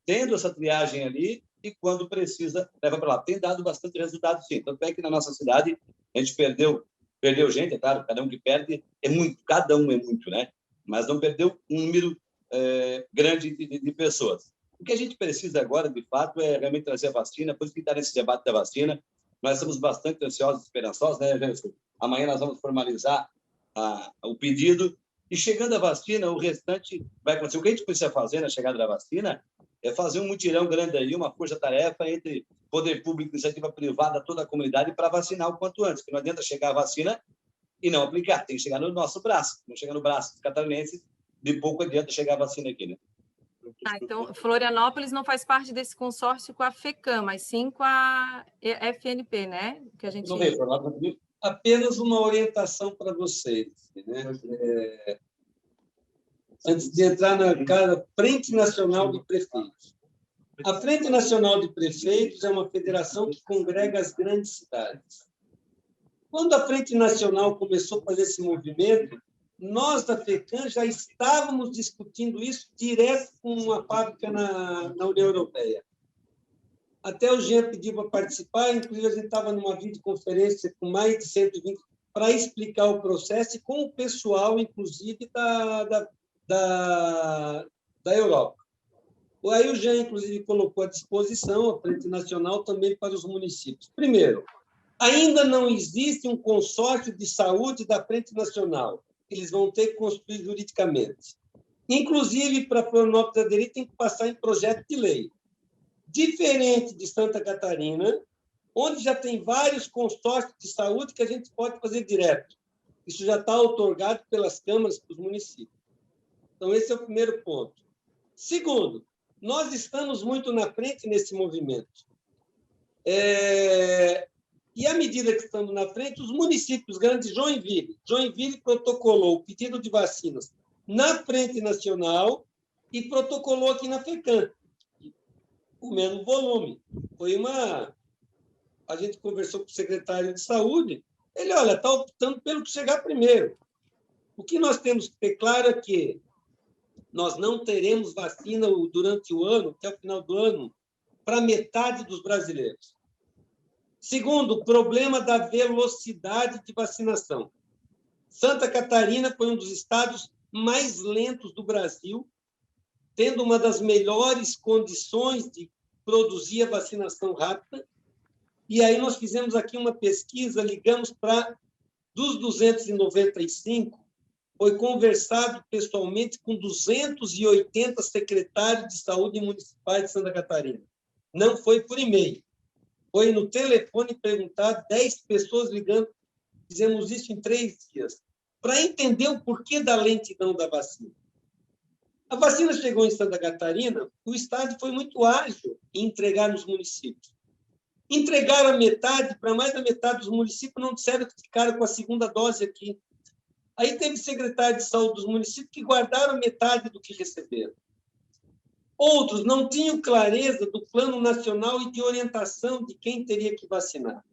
tendo essa triagem ali e, quando precisa, leva para lá. Tem dado bastante resultado, sim. Tanto é que na nossa cidade a gente perdeu gente, é claro, cada um que perde é muito, cada um é muito, né? Mas não perdeu um número grande de pessoas. O que a gente precisa agora, de fato, é realmente trazer a vacina, por isso que está nesse debate da vacina. Nós estamos bastante ansiosos e esperançosos, né, Gerson? Amanhã nós vamos formalizar o pedido e, chegando a vacina, o restante vai acontecer. O que a gente precisa fazer na chegada da vacina é fazer um mutirão grande aí, uma força-tarefa entre poder público, iniciativa privada, toda a comunidade, para vacinar o quanto antes, porque não adianta chegar a vacina e não aplicar, tem que chegar no nosso braço, não chegar no braço dos catarinenses, de pouco adianta chegar a vacina aqui, né? Então, Florianópolis não faz parte desse consórcio com a FECAM, mas sim com a FNP, né? Que a gente... Não veio, apenas uma orientação para vocês, né? Antes de entrar na Frente Nacional de Prefeitos. A Frente Nacional de Prefeitos é uma federação que congrega as grandes cidades. Quando a Frente Nacional começou a fazer esse movimento, nós da FECAM já estávamos discutindo isso direto com uma fábrica na União Europeia. Até o Jean pediu para participar, inclusive a gente estava numa videoconferência com mais de 120 para explicar o processo e com o pessoal, inclusive, da Europa. Aí o Jean, inclusive, colocou à disposição a Frente Nacional também para os municípios. Primeiro, ainda não existe um consórcio de saúde da Frente Nacional. Eles vão ter que construir juridicamente. Inclusive, para Florianópolis aderir, tem que passar em projeto de lei. Diferente de Santa Catarina, onde já tem vários consórcios de saúde que a gente pode fazer direto. Isso já está outorgado pelas câmaras para os municípios. Então, esse é o primeiro ponto. Segundo, nós estamos muito na frente nesse movimento. E, à medida que estamos na frente, os municípios grandes, Joinville protocolou o pedido de vacinas na Frente Nacional e protocolou aqui na FECAM, o mesmo volume. A gente conversou com o secretário de Saúde, ele, olha, está optando pelo que chegar primeiro. O que nós temos que ter claro é que nós não teremos vacina durante o ano, até o final do ano, para metade dos brasileiros. Segundo, o problema da velocidade de vacinação. Santa Catarina foi um dos estados mais lentos do Brasil, tendo uma das melhores condições de produzir a vacinação rápida. E aí nós fizemos aqui uma pesquisa, ligamos para, dos 295, foi conversado pessoalmente com 280 secretários de saúde municipais de Santa Catarina. Não foi por e-mail. Foi no telefone perguntado, 10 pessoas ligando, fizemos isso em 3 dias, para entender o porquê da lentidão da vacina. A vacina chegou em Santa Catarina, o Estado foi muito ágil em entregar nos municípios. Entregaram a metade, para mais da metade dos municípios, não disseram que ficaram com a segunda dose aqui. Aí teve secretário de saúde dos municípios que guardaram metade do que receberam. Outros não tinham clareza do plano nacional e de orientação de quem teria que vacinar.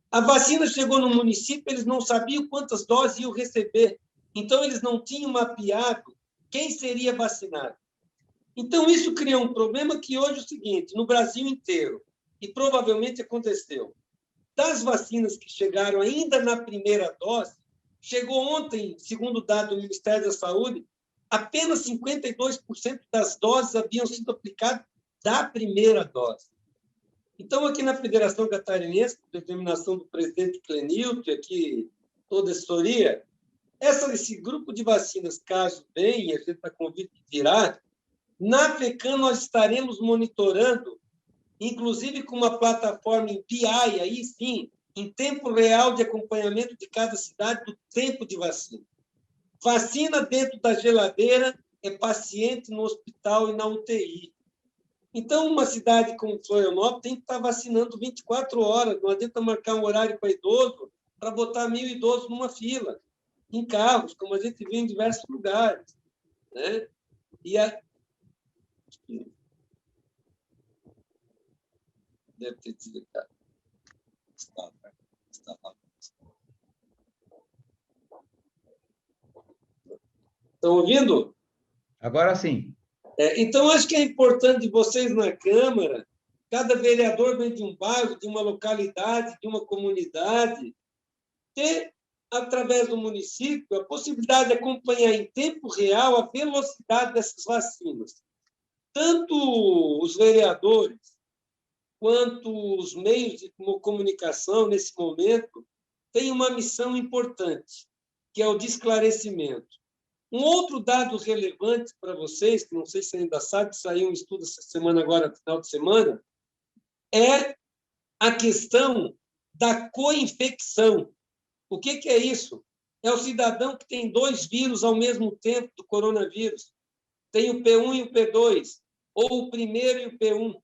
A vacina chegou no município, eles não sabiam quantas doses iam receber. Então, eles não tinham mapeado quem seria vacinado. Então, isso criou um problema que hoje é o seguinte, no Brasil inteiro, e provavelmente aconteceu, das vacinas que chegaram ainda na primeira dose, chegou ontem, segundo o dado do Ministério da Saúde, apenas 52% das doses haviam sido aplicadas da primeira dose. Então, aqui na Federação Catarinense, por determinação do presidente Clenilton, aqui toda a assessoria, esse grupo de vacinas, caso venha, a gente está convite de virar, na FECAM nós estaremos monitorando, inclusive com uma plataforma em BI, aí sim, em tempo real de acompanhamento de cada cidade do tempo de vacina. Vacina dentro da geladeira é paciente no hospital e na UTI. Então, uma cidade como Florianópolis tem que estar vacinando 24 horas, não adianta marcar um horário para idoso para botar 1.000 idosos numa fila, em carros, como a gente vê em diversos lugares. Né? Deve ter desligado. Estão ouvindo? Agora sim. Então, acho que é importante vocês na Câmara, cada vereador vem de um bairro, de uma localidade, de uma comunidade, ter, através do município, a possibilidade de acompanhar em tempo real a velocidade dessas vacinas. Tanto os vereadores quanto os meios de comunicação, nesse momento, têm uma missão importante, que é o de esclarecimento. Um outro dado relevante para vocês, que não sei se ainda sabe, saiu um estudo essa semana agora, no final de semana, é a questão da co-infecção. O que é isso? É o cidadão que tem 2 vírus ao mesmo tempo do coronavírus. Tem o P1 e o P2, ou o primeiro e o P1.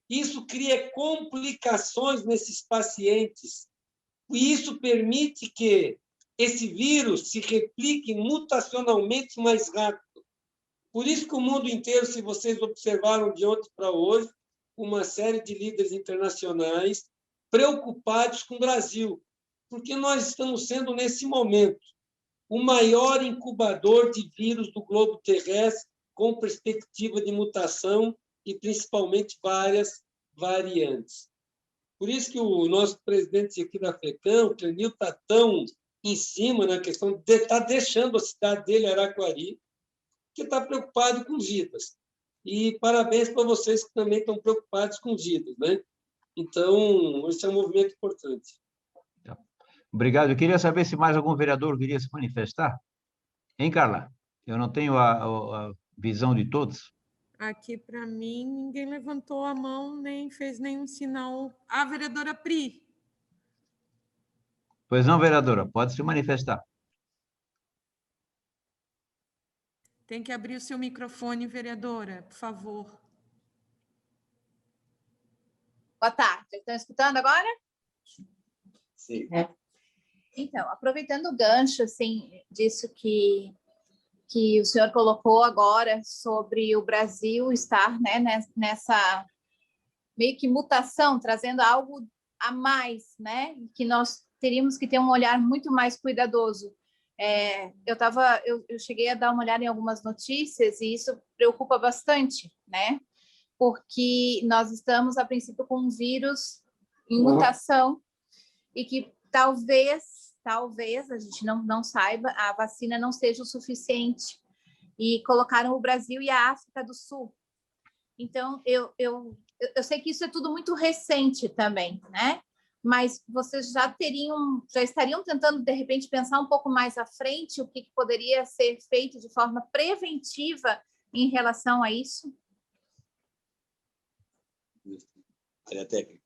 Isso cria complicações nesses pacientes. E isso permite que esse vírus se replique mutacionalmente mais rápido. Por isso que o mundo inteiro, se vocês observaram de ontem para hoje, uma série de líderes internacionais preocupados com o Brasil, porque nós estamos sendo, nesse momento, o maior incubador de vírus do globo terrestre, com perspectiva de mutação e, principalmente, várias variantes. Por isso que o nosso presidente aqui da FECAM, o Clenil, está tão em cima na questão de estar deixando a cidade dele, Araquari, que está preocupado com vidas. E parabéns para vocês que também estão preocupados com vidas, né? Então, esse é um movimento importante. Obrigado. Eu queria saber se mais algum vereador queria se manifestar. Hein, Carla? Eu não tenho a visão de todos. Aqui, para mim, ninguém levantou a mão, nem fez nenhum sinal. A vereadora Pri. Pois não, vereadora, pode se manifestar. Tem que abrir o seu microfone, vereadora, por favor. Boa tarde. Estão escutando agora? Sim. Então, aproveitando o gancho, assim, disso que o senhor colocou agora sobre o Brasil estar, né, nessa meio que mutação, trazendo algo a mais, né, que nós teríamos que ter um olhar muito mais cuidadoso. Eu cheguei a dar uma olhada em algumas notícias e isso preocupa bastante, né, porque nós estamos, a princípio, com um vírus em mutação e que talvez a gente não saiba, a vacina não seja o suficiente. E colocaram o Brasil e a África do Sul. Então, eu sei que isso é tudo muito recente também, né? Mas vocês já estariam tentando, de repente, pensar um pouco mais à frente o que poderia ser feito de forma preventiva em relação a isso? É a técnica.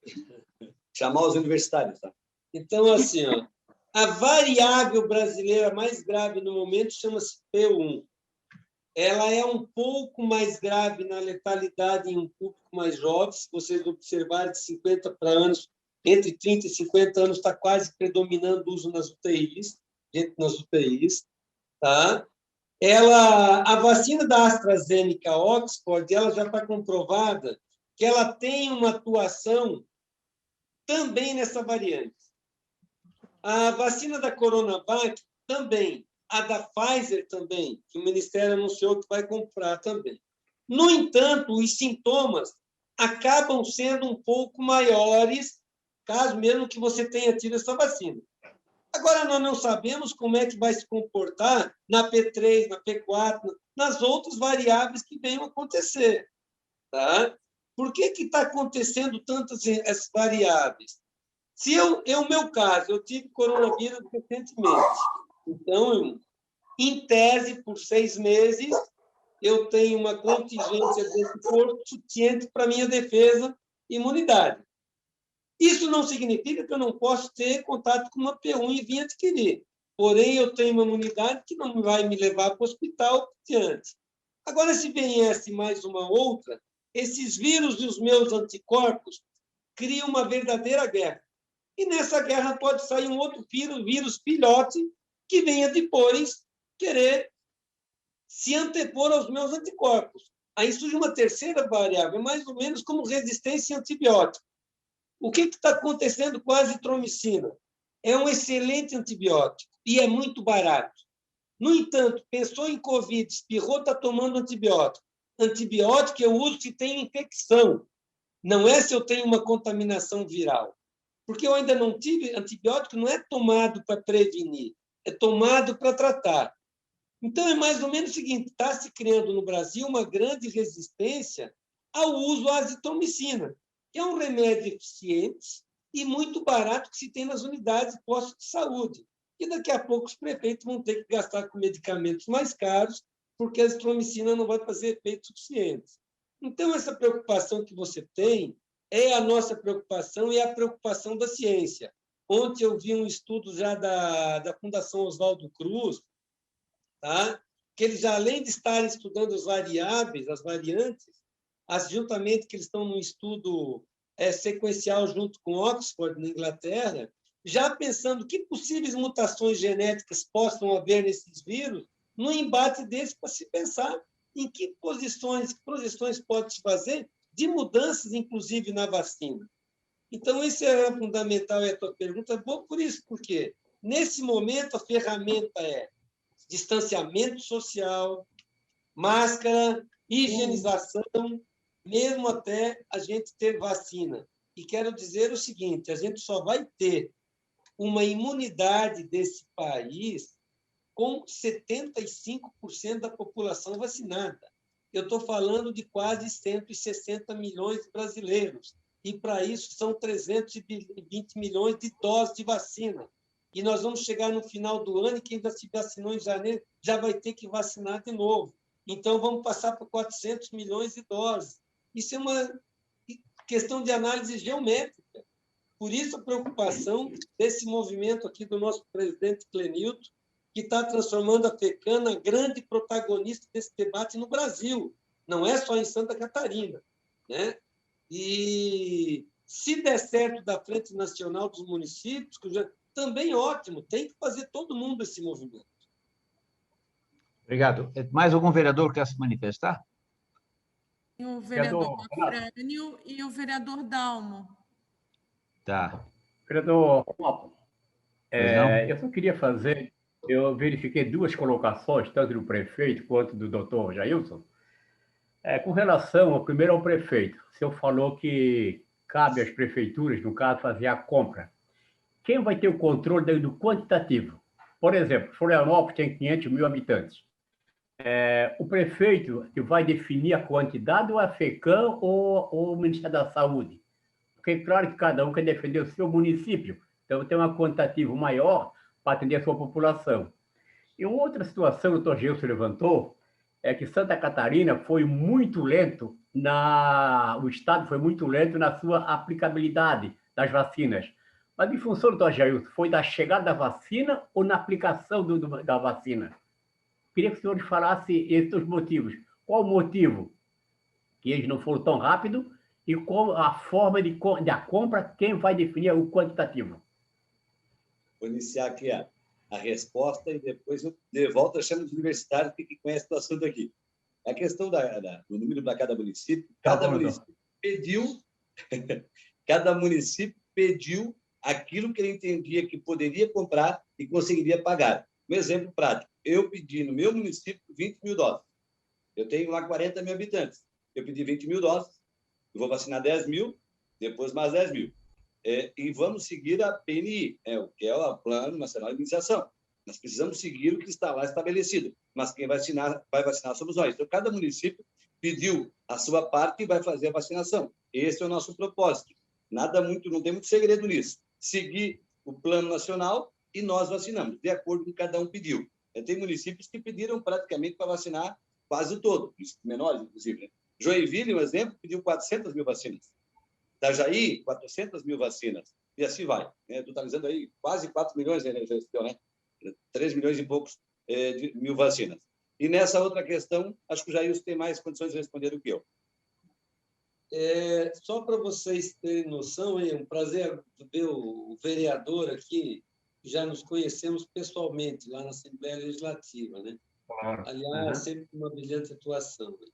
Chamar os universitários, tá? Então, assim, ó, a variável brasileira mais grave no momento chama-se P1. Ela é um pouco mais grave na letalidade em um público mais jovem. Se vocês observarem, de 50 para anos, entre 30 e 50 anos, está quase predominando o uso nas UTIs, gente nas UTIs. Tá? A vacina da AstraZeneca Oxford, ela já está comprovada que ela tem uma atuação também nessa variante. A vacina da Coronavac também. A da Pfizer também, que o Ministério anunciou que vai comprar também. No entanto, os sintomas acabam sendo um pouco maiores, caso mesmo que você tenha tido essa vacina. Agora, nós não sabemos como é que vai se comportar na P3, na P4, nas outras variáveis que venham acontecer. Tá? Por que está acontecendo tantas essas variáveis? Se no meu caso, eu tive coronavírus recentemente, então, em tese, por 6 meses, eu tenho uma contingência desse corpo suficiente para minha defesa e imunidade. Isso não significa que eu não posso ter contato com uma P1 e vir adquirir. Porém, eu tenho uma imunidade que não vai me levar para o hospital diante. Agora, se viesse mais uma outra, esses vírus e os meus anticorpos criam uma verdadeira guerra. E nessa guerra pode sair um outro vírus filhote que venha depois querer se antepor aos meus anticorpos. Aí surge uma terceira variável, mais ou menos como resistência a antibiótico. O que está acontecendo com a azitromicina? É um excelente antibiótico e é muito barato. No entanto, pensou em Covid, espirrou, está tomando antibiótico. Antibiótico eu uso se tem infecção, não é se eu tenho uma contaminação viral. Porque eu ainda não tive antibiótico, não é tomado para prevenir, é tomado para tratar. Então, é mais ou menos o seguinte, está se criando no Brasil uma grande resistência ao uso da azitromicina, que é um remédio eficiente e muito barato que se tem nas unidades de postos de saúde. E daqui a pouco os prefeitos vão ter que gastar com medicamentos mais caros, porque a azitromicina não vai fazer efeito suficiente. Então, essa preocupação que você tem é a nossa preocupação e a preocupação da ciência. Ontem eu vi um estudo já da Fundação Oswaldo Cruz, tá? Que eles, além de estarem estudando as variáveis, as variantes, juntamente que eles estão num estudo sequencial junto com Oxford, na Inglaterra, já pensando que possíveis mutações genéticas possam haver nesses vírus, num embate desse para se pensar em que projeções pode-se fazer de mudanças, inclusive, na vacina. Então, isso é fundamental, e a tua pergunta é boa por isso, porque, nesse momento, a ferramenta é distanciamento social, máscara, higienização, mesmo até a gente ter vacina. E quero dizer o seguinte, a gente só vai ter uma imunidade desse país com 75% da população vacinada. Eu estou falando de quase 160 milhões de brasileiros, e para isso são 320 milhões de doses de vacina. E nós vamos chegar no final do ano e quem já se vacinou em janeiro já vai ter que vacinar de novo. Então, vamos passar por 400 milhões de doses. Isso é uma questão de análise geométrica. Por isso, a preocupação desse movimento aqui do nosso presidente Clenilton, que está transformando a FECAM na grande protagonista desse debate no Brasil, não é só em Santa Catarina, né? E, se der certo da Frente Nacional dos Municípios, também ótimo, tem que fazer todo mundo esse movimento. Obrigado. Mais algum vereador quer se manifestar? O vereador Afrânio e o vereador Dalmo. Tá. Vereador, eu só queria fazer, eu verifiquei duas colocações, tanto do prefeito quanto do doutor Jailson. Com relação, ao primeiro ao prefeito, o senhor falou que cabe às prefeituras, no caso, fazer a compra. Quem vai ter o controle do quantitativo? Por exemplo, Florianópolis tem 500 mil habitantes. O prefeito que vai definir a quantidade, ou a FECAM ou o Ministério da Saúde? Porque é claro que cada um quer defender o seu município, então tem um quantitativo maior para atender a sua população. E uma outra situação que o doutor Gilson levantou é que Santa Catarina foi muito lento, o Estado foi muito lento na sua aplicabilidade das vacinas. Mas, em função do Jailson, foi da chegada da vacina ou na aplicação da vacina? Queria que o senhor falasse esses dois motivos. Qual o motivo que eles não foram tão rápido e qual a forma da compra, quem vai definir o quantitativo? Vou iniciar aqui a resposta e depois eu de volta chamo os universitários que conhecem o assunto aqui. A questão do número para cada município, cada município pediu aquilo que ele entendia que poderia comprar e conseguiria pagar. Um exemplo prático, eu pedi no meu município 20 mil doses. Eu tenho lá 40 mil habitantes. Eu pedi 20 mil doses, eu vou vacinar 10 mil, depois mais 10 mil. E vamos seguir a PNI, que é o Plano Nacional de Imunização. Nós precisamos seguir o que está lá estabelecido, mas quem vai vacinar somos nós. Então, cada município pediu a sua parte e vai fazer a vacinação. Esse é o nosso propósito. Não tem muito segredo nisso. Seguir o Plano Nacional e nós vacinamos, de acordo com o que cada um pediu. Tem municípios que pediram praticamente para vacinar quase todo, menores, inclusive. Né? Joinville, um exemplo, pediu 400 mil vacinas. Itajaí, 400 mil vacinas. E assim vai, né? Totalizando aí quase 4 milhões, né? 3 milhões e poucos mil vacinas. E nessa outra questão, acho que o Jailson tem mais condições de responder do que eu. Só para vocês terem noção, é um prazer ver o vereador aqui, já nos conhecemos pessoalmente lá na Assembleia Legislativa, né? Claro. Aliás, sempre uma brilhante atuação. Né?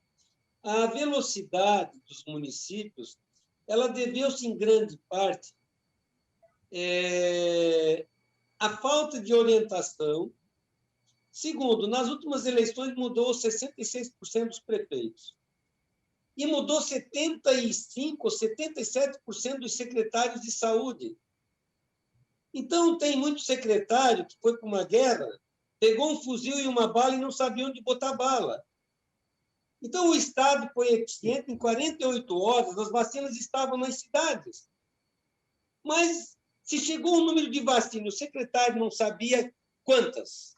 A velocidade dos municípios, ela deveu-se em grande parte à falta de orientação. Segundo, nas últimas eleições mudou 66% dos prefeitos. E mudou 75% ou 77% dos secretários de saúde. Então, tem muito secretário que foi para uma guerra, pegou um fuzil e uma bala e não sabia onde botar a bala. Então, o Estado foi eficiente, em 48 horas, as vacinas estavam nas cidades. Mas, se chegou o número de vacinas, o secretário não sabia quantas.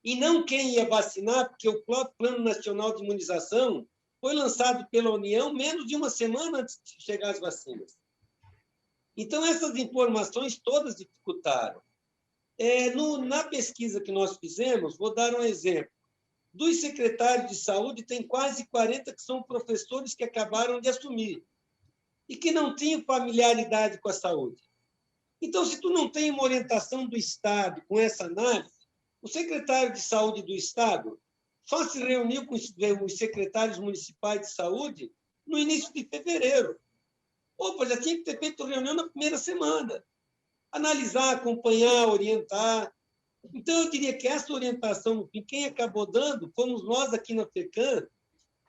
E não quem ia vacinar, porque o próprio Plano Nacional de Imunização foi lançado pela União menos de uma semana antes de chegar as vacinas. Então, essas informações todas dificultaram. Na pesquisa que nós fizemos, vou dar um exemplo. Dos secretários de saúde, tem quase 40 que são professores que acabaram de assumir e que não tinham familiaridade com a saúde. Então, se tu não tem uma orientação do Estado com essa análise, o secretário de saúde do Estado só se reuniu com os secretários municipais de saúde no início de fevereiro. Opa, já tinha que ter feito reunião na primeira semana. Analisar, acompanhar, orientar. Então, eu diria que essa orientação, no fim, quem acabou dando fomos nós aqui na FECAM,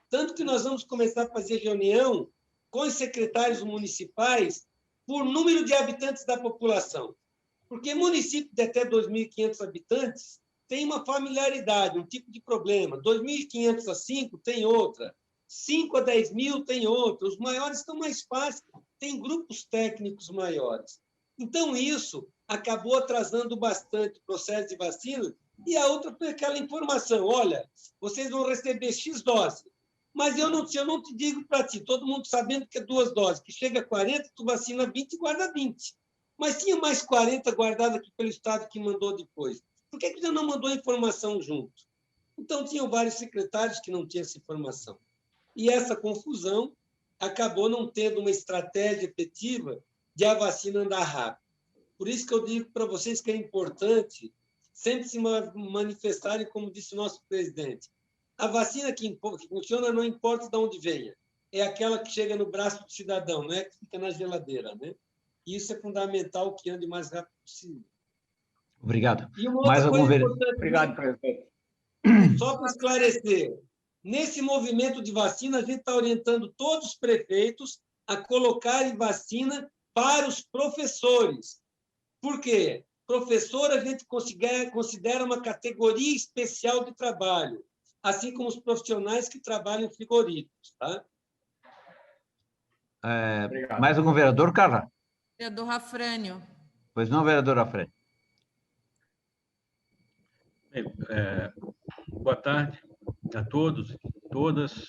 tanto que nós vamos começar a fazer reunião com os secretários municipais por número de habitantes da população. Porque município de até 2.500 habitantes tem uma familiaridade, um tipo de problema. 2.500 a 5 tem outra. 5 a 10 mil tem outra. Os maiores estão mais fáceis, tem grupos técnicos maiores. Então, isso acabou atrasando bastante o processo de vacina. E a outra foi aquela informação, olha, vocês vão receber X doses, mas eu não te digo para ti, todo mundo sabendo que é 2 doses, que chega a 40, tu vacina 20 e guarda 20. Mas tinha mais 40 guardados aqui pelo Estado que mandou depois. Por que você não mandou a informação junto? Então, tinham vários secretários que não tinham essa informação. E essa confusão acabou não tendo uma estratégia efetiva de a vacina andar rápido. Por isso que eu digo para vocês que é importante sempre se manifestarem, como disse o nosso presidente. A vacina que funciona não importa de onde venha, é aquela que chega no braço do cidadão, não é que fica na geladeira, né? E isso é fundamental, que ande o mais rápido possível. Obrigado. E uma outra coisa importante, obrigado, presidente. Só para esclarecer, nesse movimento de vacina, a gente está orientando todos os prefeitos a colocarem vacina para os professores. Por quê? Professor a gente considera uma categoria especial de trabalho, assim como os profissionais que trabalham em frigoríficos. Tá? Mais algum vereador, Carla? Vereador Rafrânio. Pois não, vereador Rafrânio. Boa tarde a todos e todas.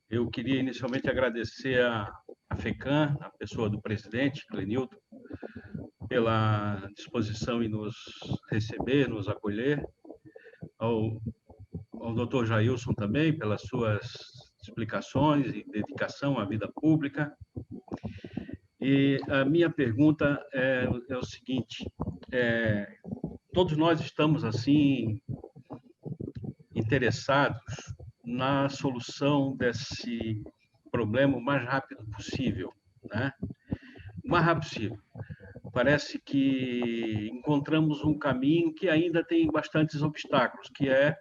Eu queria inicialmente agradecer a FECAM, a pessoa do presidente, Clenilton, pela disposição em nos receber, nos acolher, ao doutor Jailson também, pelas suas explicações e dedicação à vida pública. E a minha pergunta é o seguinte, todos nós estamos, assim, interessados na solução desse problema o mais rápido possível, né? O mais rápido possível. Parece que encontramos um caminho que ainda tem bastantes obstáculos, que é,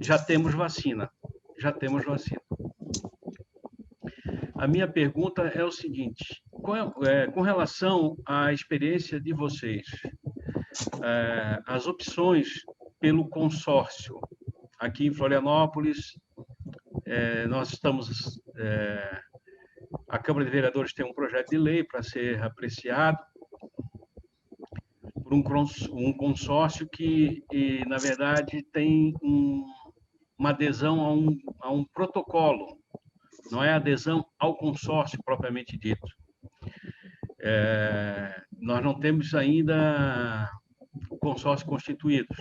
já temos vacina. A minha pergunta é o seguinte, com relação à experiência de vocês, as opções pelo consórcio, aqui em Florianópolis, nós estamos... a Câmara de Vereadores tem um projeto de lei para ser apreciado por um consórcio que, na verdade, tem uma adesão a um protocolo, não é adesão ao consórcio propriamente dito. Nós não temos ainda o consórcio constituído.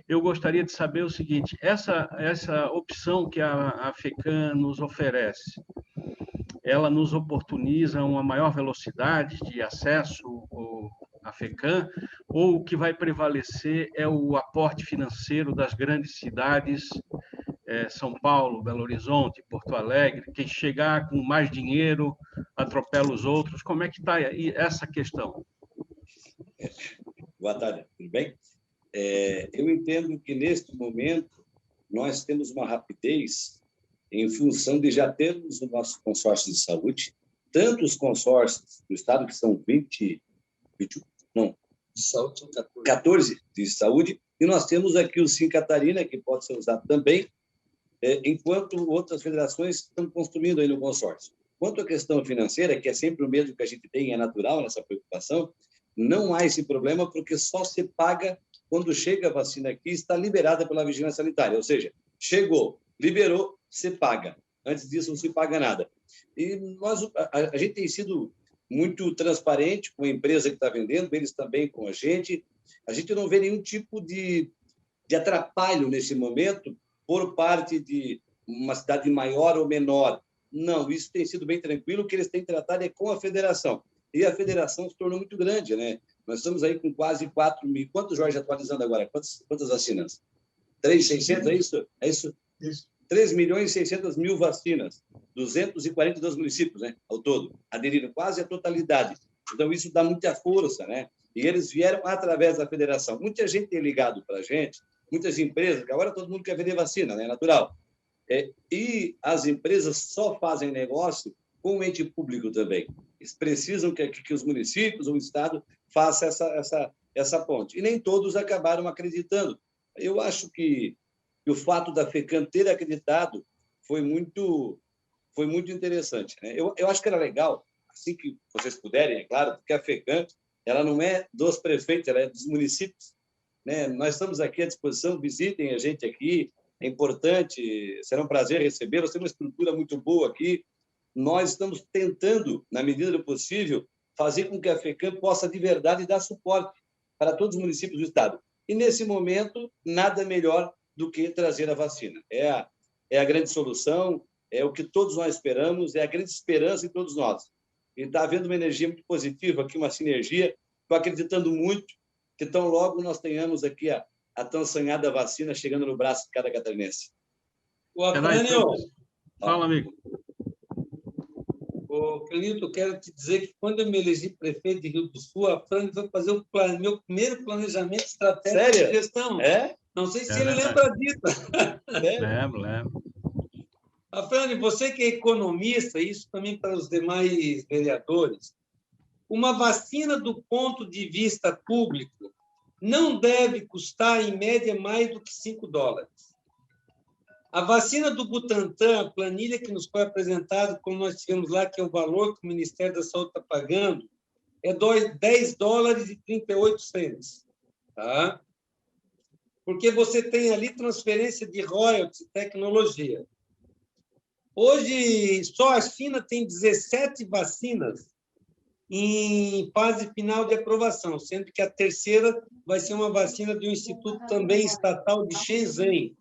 Eu gostaria de saber o seguinte, essa opção que a FECAM nos oferece, ela nos oportuniza uma maior velocidade de acesso à FECAM, ou o que vai prevalecer é o aporte financeiro das grandes cidades, São Paulo, Belo Horizonte, Porto Alegre, quem chegar com mais dinheiro atropela os outros. Como é que está essa questão? Boa tarde, tudo bem? Eu entendo que, neste momento, nós temos uma rapidez em função de já termos o nosso consórcio de saúde, tanto os consórcios do Estado, que são 14 de saúde, e nós temos aqui o Sim Catarina, que pode ser usado também, enquanto outras federações estão construindo aí no consórcio. Quanto à questão financeira, que é sempre o mesmo que a gente tem, é natural nessa preocupação, não há esse problema, porque só se paga quando chega a vacina aqui, está liberada pela vigilância sanitária, ou seja, chegou, liberou, se paga. Antes disso, não se paga nada. E a gente tem sido muito transparente com a empresa que está vendendo, eles também com a gente. A gente não vê nenhum tipo de atrapalho nesse momento por parte de uma cidade maior ou menor. Não, isso tem sido bem tranquilo, o que eles têm tratado é com a federação. E a federação se tornou muito grande, né? Nós estamos aí com quase 4 mil. Quantos, Jorge, atualizando agora? Quantas vacinas? 3.600, é isso? É isso? Isso. 3.600.000 vacinas, 242 municípios, né, ao todo, aderiram quase a totalidade. Então, isso dá muita força, né? E eles vieram através da federação. Muita gente tem ligado para a gente, muitas empresas, que agora todo mundo quer vender vacina, né? É natural. E as empresas só fazem negócio com o ente público também. Eles precisam que os municípios, o Estado, façam essa ponte. E nem todos acabaram acreditando. Eu acho que o fato da FECAM ter acreditado foi muito interessante, né? Eu acho que era legal, assim que vocês puderem, é claro, porque a FECAM ela não é dos prefeitos, ela é dos municípios, né? Nós estamos aqui à disposição, visitem a gente aqui, é importante, será um prazer recebê-los, tem uma estrutura muito boa aqui. Nós estamos tentando, na medida do possível, fazer com que a FECAM possa, de verdade, dar suporte para todos os municípios do Estado. E, nesse momento, nada melhor do que trazer a vacina. É a grande solução, é o que todos nós esperamos, é a grande esperança em todos nós. E está havendo uma energia muito positiva aqui, uma sinergia. Estou acreditando muito que tão logo nós tenhamos aqui a tão sonhada vacina chegando no braço de cada catarinense. O Afrânio, fala, amigo. Ô, Clenito, eu quero te dizer que quando eu me elegi prefeito de Rio do Sul, a Afrânio foi fazer o meu primeiro planejamento estratégico de gestão. Não sei se ele lembra disso. Lembro. Afrânio, você que é economista, isso também para os demais vereadores, uma vacina do ponto de vista público não deve custar, em média, mais do que $5. A vacina do Butantan, a planilha que nos foi apresentada, como nós tivemos lá, que é o valor que o Ministério da Saúde está pagando, é $10,38. Tá? Porque você tem ali transferência de royalties e tecnologia. Hoje, só a China tem 17 vacinas em fase final de aprovação, sendo que a terceira vai ser uma vacina de um instituto também estatal de Shenzhen,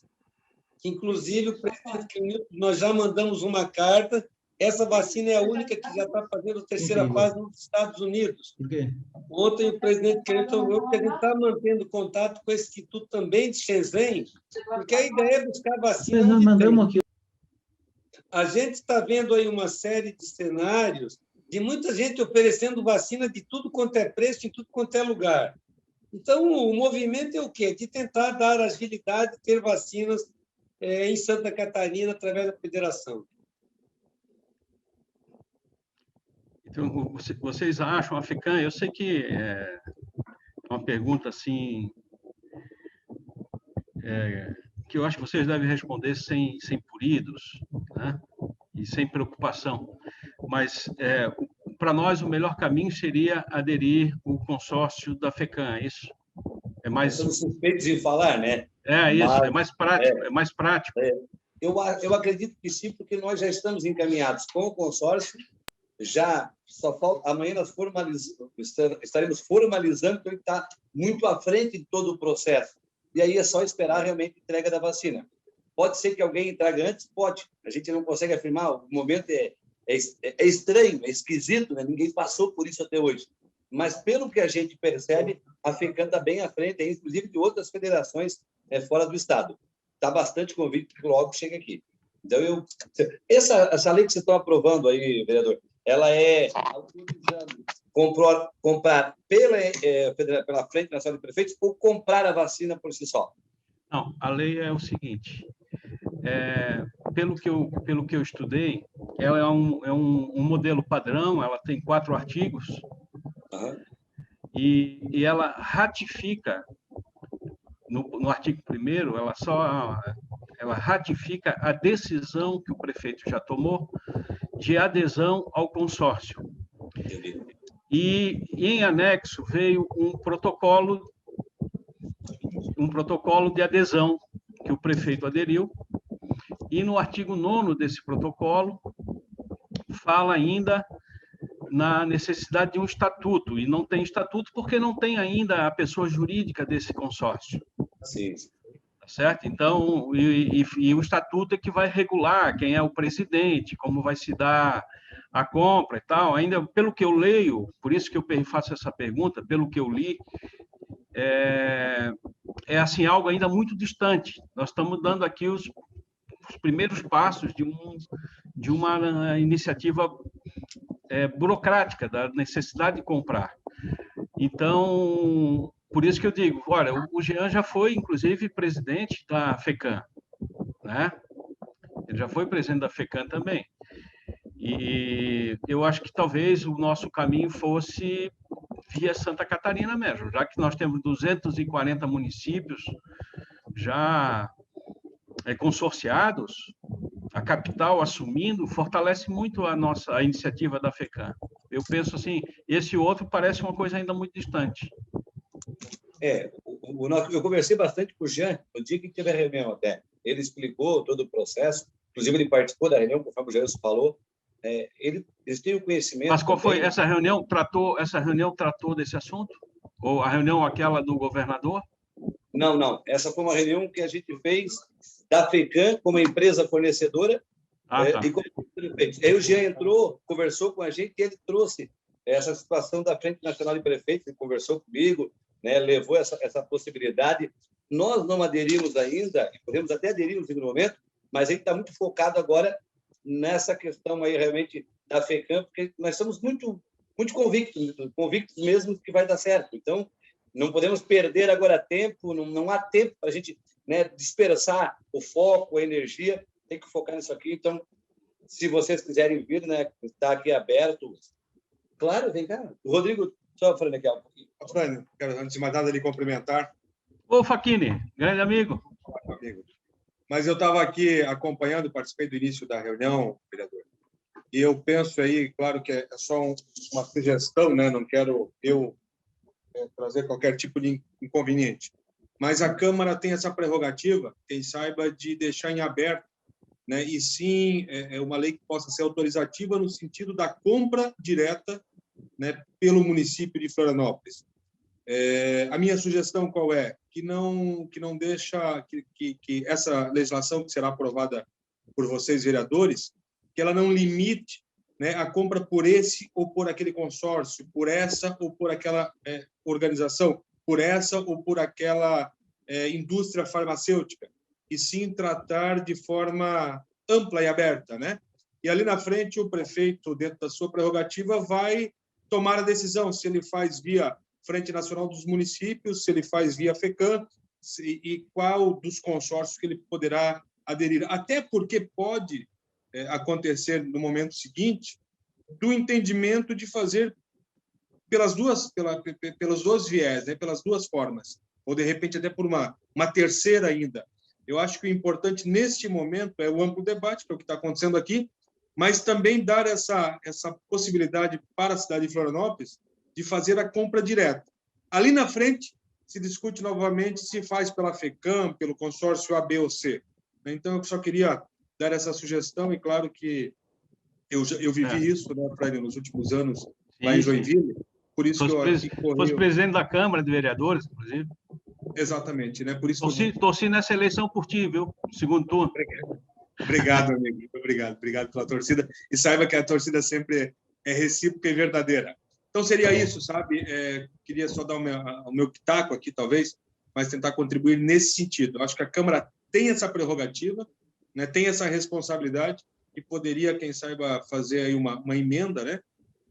que, inclusive, o presidente Clenito, nós já mandamos uma carta. Essa vacina é a única que já está fazendo a terceira fase nos Estados Unidos. Por quê? Ontem, o presidente Clenito falou que a gente está mantendo contato com esse instituto também de Shenzhen, porque a ideia é buscar vacina. Nós mandamos aqui. A gente está vendo aí uma série de cenários de muita gente oferecendo vacina de tudo quanto é preço, em tudo quanto é lugar. Então, o movimento é o quê? De tentar dar agilidade, ter vacinas em Santa Catarina, através da federação. Então, vocês acham, a FECAM, eu sei que é uma pergunta assim, que eu acho que vocês devem responder sem puridos, né? E sem preocupação, mas para nós o melhor caminho seria aderir o consórcio da FECAM, é isso? É mais... Estamos suspeitos em falar, né? Isso, é mais prático, é mais prático. Eu acredito que sim, porque nós já estamos encaminhados com o consórcio, já só falta, amanhã nós estaremos formalizando, então ele está muito à frente de todo o processo, e aí é só esperar realmente a entrega da vacina. Pode ser que alguém entregue antes? Pode. A gente não consegue afirmar, o momento é estranho, é esquisito, né? Ninguém passou por isso até hoje. Mas, pelo que a gente percebe, a FECAM está bem à frente, inclusive de outras federações fora do Estado. Está bastante convicto que logo chega aqui. Então, essa lei que vocês estão aprovando aí, vereador, ela é autorizando comprar pela Frente Nacional de Prefeitos ou comprar a vacina por si só? Não, a lei é o seguinte, pelo que eu estudei, ela é um modelo padrão, ela tem 4 artigos, e ela ratifica, no artigo 1º, ela ratifica a decisão que o prefeito já tomou de adesão ao consórcio. E em anexo veio um protocolo de adesão que o prefeito aderiu, e no artigo 9º desse protocolo fala ainda na necessidade de um estatuto, e não tem estatuto porque não tem ainda a pessoa jurídica desse consórcio. Sim. Tá certo? Então, e o estatuto é que vai regular quem é o presidente, como vai se dar a compra e tal. Ainda, pelo que eu leio, por isso que eu faço essa pergunta, pelo que eu li, é assim, algo ainda muito distante. Nós estamos dando aqui os primeiros passos de uma iniciativa burocrática, da necessidade de comprar. Então, por isso que eu digo, olha, o Jean já foi, inclusive, presidente da FECAM, né? Ele já foi presidente da FECAM também. E eu acho que talvez o nosso caminho fosse via Santa Catarina mesmo, já que nós temos 240 municípios já consorciados, a capital assumindo, fortalece muito a iniciativa da FECAM. Eu penso assim, esse outro parece uma coisa ainda muito distante. Eu conversei bastante com o Jean no dia que teve a reunião até. Ele explicou todo o processo, inclusive ele participou da reunião, conforme o Jean falou. Eles têm o conhecimento. Mas qual foi também. essa reunião? Essa reunião tratou desse assunto? Ou a reunião aquela do governador? Não. Essa foi uma reunião que a gente fez da FECAM como empresa fornecedora. Tá. E como prefeito. Aí o Jean entrou, conversou com a gente e ele trouxe essa situação da Frente Nacional de Prefeitos, ele conversou comigo, né, levou essa possibilidade. Nós não aderimos ainda, podemos até aderir no segundo momento, mas a gente está muito focado agora nessa questão aí realmente da FECAM, porque nós estamos muito convictos mesmo que vai dar certo. Então, não podemos perder agora tempo, não há tempo para a gente, né, dispersar o foco, a energia, tem que focar nisso aqui. Então, se vocês quiserem vir, né, está aqui aberto. Claro, vem cá. O Rodrigo, só falando aqui um pouquinho. Frânio, quero, antes de mais nada, lhe cumprimentar. Ô, Facchini, grande amigo. Mas eu estava aqui acompanhando, participei do início da reunião, vereador, e eu penso aí, claro que é só uma sugestão, né? Não quero trazer qualquer tipo de inconveniente, mas a Câmara tem essa prerrogativa, quem saiba, de deixar em aberto, né? E sim, é uma lei que possa ser autorizativa no sentido da compra direta, né, pelo município de Florianópolis. A minha sugestão qual é? Que não deixa que essa legislação que será aprovada por vocês, vereadores, que ela não limite, né, a compra por esse ou por aquele consórcio, por essa ou por aquela organização, por essa ou por aquela indústria farmacêutica, e sim tratar de forma ampla e aberta, né? E ali na frente o prefeito, dentro da sua prerrogativa, vai tomar a decisão se ele faz via Frente Nacional dos Municípios, se ele faz via FECAM, e qual dos consórcios que ele poderá aderir. Até porque pode acontecer no momento seguinte do entendimento de fazer pelos dois viés, né? Pelas duas formas, ou de repente até por uma terceira ainda. Eu acho que o importante neste momento é o amplo debate, que é o que está acontecendo aqui, mas também dar essa possibilidade para a cidade de Florianópolis de fazer a compra direta. Ali na frente, se discute novamente se faz pela FECAM, pelo consórcio A, B ou C. Então, eu só queria dar essa sugestão, e claro que eu vivi isso, né, Fred, nos últimos anos, lá em Joinville, por isso que eu... Fosse presidente da Câmara de Vereadores, inclusive. Exatamente, né? Por isso torci nessa eleição por ti, viu? Segundo turno. Obrigado, amigo. Obrigado pela torcida. E saiba que a torcida sempre é recíproca e verdadeira. Então, seria isso, sabe? Queria só dar o meu pitaco aqui, talvez, mas tentar contribuir nesse sentido. Eu acho que a Câmara tem essa prerrogativa, né? Tem essa responsabilidade, e poderia, quem saiba, fazer aí uma emenda, né?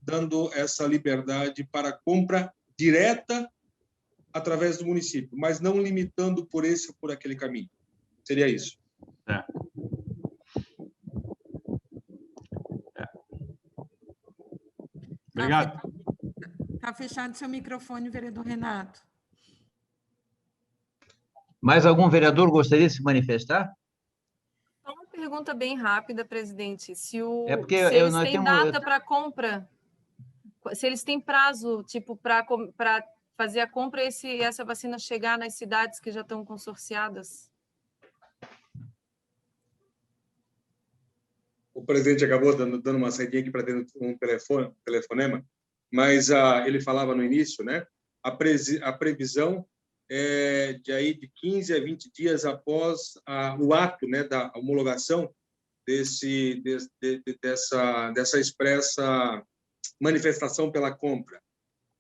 Dando essa liberdade para compra direta através do município, mas não limitando por esse ou por aquele caminho. Seria isso. Obrigado. Está fechado seu microfone, vereador Renato. Mais algum vereador gostaria de se manifestar? Uma pergunta bem rápida, presidente. Se eles têm data para compra, se eles têm prazo, tipo, para fazer a compra e essa vacina chegar nas cidades que já estão consorciadas? O presidente acabou dando uma saidinha aqui para dentro um telefonema, mas ele falava no início, né? A previsão é de 15 a 20 dias após o ato, né, da homologação dessa expressa manifestação pela compra,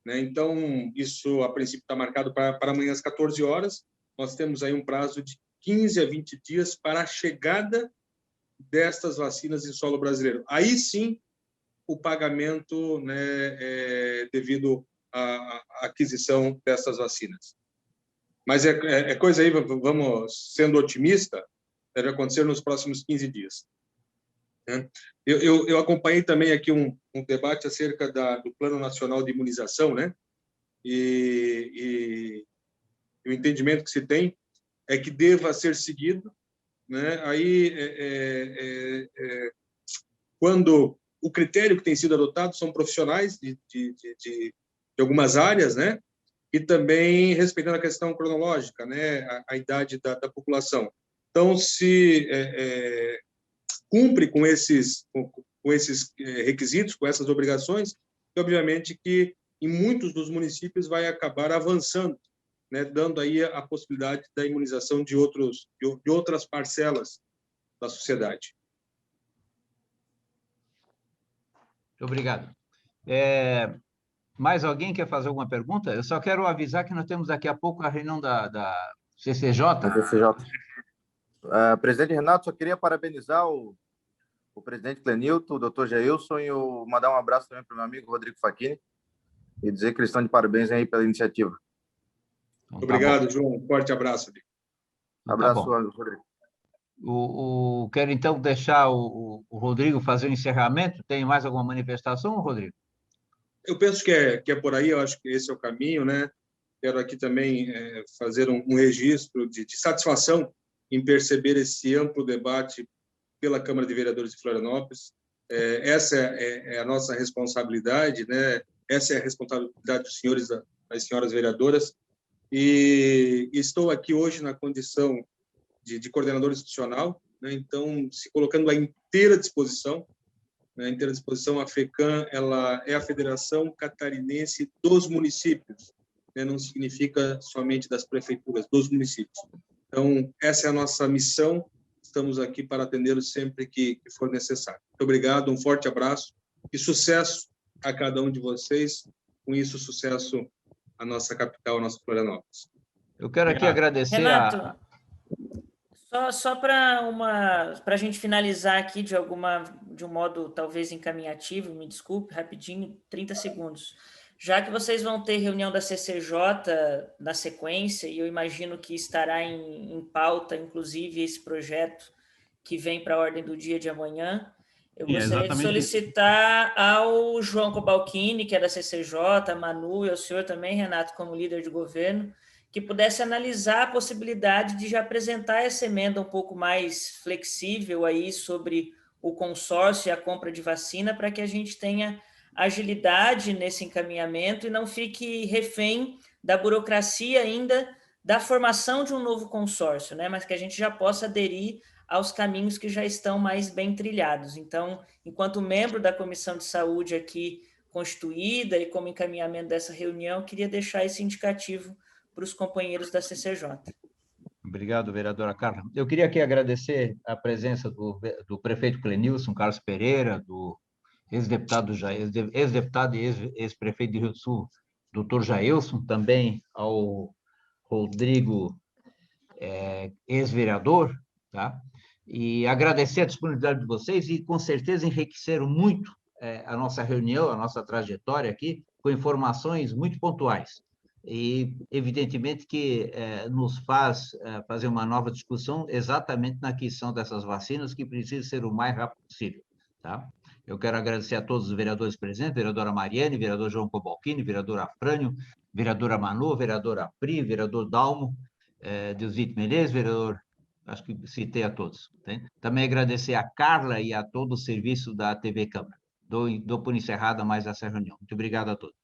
né? Então, isso, a princípio, está marcado para amanhã às 14 horas. Nós temos aí um prazo de 15 a 20 dias para a chegada destas vacinas em solo brasileiro. Aí sim, o pagamento, né, devido à aquisição dessas vacinas. Mas é coisa aí, vamos sendo otimista, deve acontecer nos próximos 15 dias. Né? Eu acompanhei também aqui um debate acerca do Plano Nacional de Imunização, né? E o entendimento que se tem é que deva ser seguido, né? Aí, quando o critério que tem sido adotado são profissionais de algumas áreas, né? E também respeitando a questão cronológica, né? A idade da população. Então, se cumpre com esses requisitos, com essas obrigações, e obviamente que em muitos dos municípios vai acabar avançando, né, dando aí a possibilidade da imunização de outras parcelas da sociedade. Muito obrigado. Mais alguém quer fazer alguma pergunta? Eu só quero avisar que nós temos daqui a pouco a reunião da CCJ. Presidente Renato, só queria parabenizar o presidente Clenilton, o doutor Jailson, e mandar um abraço também para o meu amigo Rodrigo Facchini e dizer que eles estão de parabéns aí pela iniciativa. Então, obrigado, João. Um forte abraço. Abraço, Rodrigo. Quero, então, deixar o Rodrigo fazer o encerramento. Tem mais alguma manifestação, Rodrigo? Eu penso que é por aí, eu acho que esse é o caminho, né? Quero aqui também fazer um registro de satisfação em perceber esse amplo debate pela Câmara de Vereadores de Florianópolis. Essa é a nossa responsabilidade, né? Essa é a responsabilidade dos senhores, das senhoras vereadoras, e estou aqui hoje na condição de coordenador institucional, né? Então, se colocando à inteira disposição, né? Inteira disposição, a FECAM, ela é a Federação Catarinense dos Municípios, né? Não significa somente das prefeituras, dos municípios. Então, essa é a nossa missão, estamos aqui para atendê-los sempre que for necessário. Muito obrigado, um forte abraço e sucesso a cada um de vocês, com isso, sucesso à nossa capital, à nossa Florianópolis. Eu quero aqui agradecer Renato, só para a gente finalizar aqui de um modo talvez encaminhativo, me desculpe, rapidinho, 30 segundos. Já que vocês vão ter reunião da CCJ na sequência, e eu imagino que estará em pauta, inclusive, esse projeto que vem para a ordem do dia de amanhã, eu gostaria de solicitar ao João Cobalcini, que é da CCJ, a Manu e ao senhor também, Renato, como líder de governo, que pudesse analisar a possibilidade de já apresentar essa emenda um pouco mais flexível aí sobre o consórcio e a compra de vacina, para que a gente tenha agilidade nesse encaminhamento e não fique refém da burocracia ainda da formação de um novo consórcio, né? Mas que a gente já possa aderir aos caminhos que já estão mais bem trilhados. Então, enquanto membro da Comissão de Saúde aqui constituída e como encaminhamento dessa reunião, queria deixar esse indicativo para os companheiros da CCJ. Obrigado, vereadora Carla. Eu queria aqui agradecer a presença do prefeito Clenilson Carlos Pereira, do ex-deputado e ex-prefeito de Rio do Sul, doutor Jailson, também ao Rodrigo, ex-vereador, tá? E agradecer a disponibilidade de vocês e, com certeza, enriqueceram muito a nossa reunião, a nossa trajetória aqui, com informações muito pontuais. E, evidentemente, que nos faz fazer uma nova discussão exatamente na aquisição dessas vacinas, que precisa ser o mais rápido possível, tá? Eu quero agradecer a todos os vereadores presentes, vereadora Mariane, vereador João Cobalcini, vereadora Afrânio, vereadora Manu, vereadora Pri, vereador Dalmo, Deusito Menezes, vereador, acho que citei a todos. Tá? Também agradecer a Carla e a todo o serviço da TV Câmara. Dou por encerrada mais essa reunião. Muito obrigado a todos.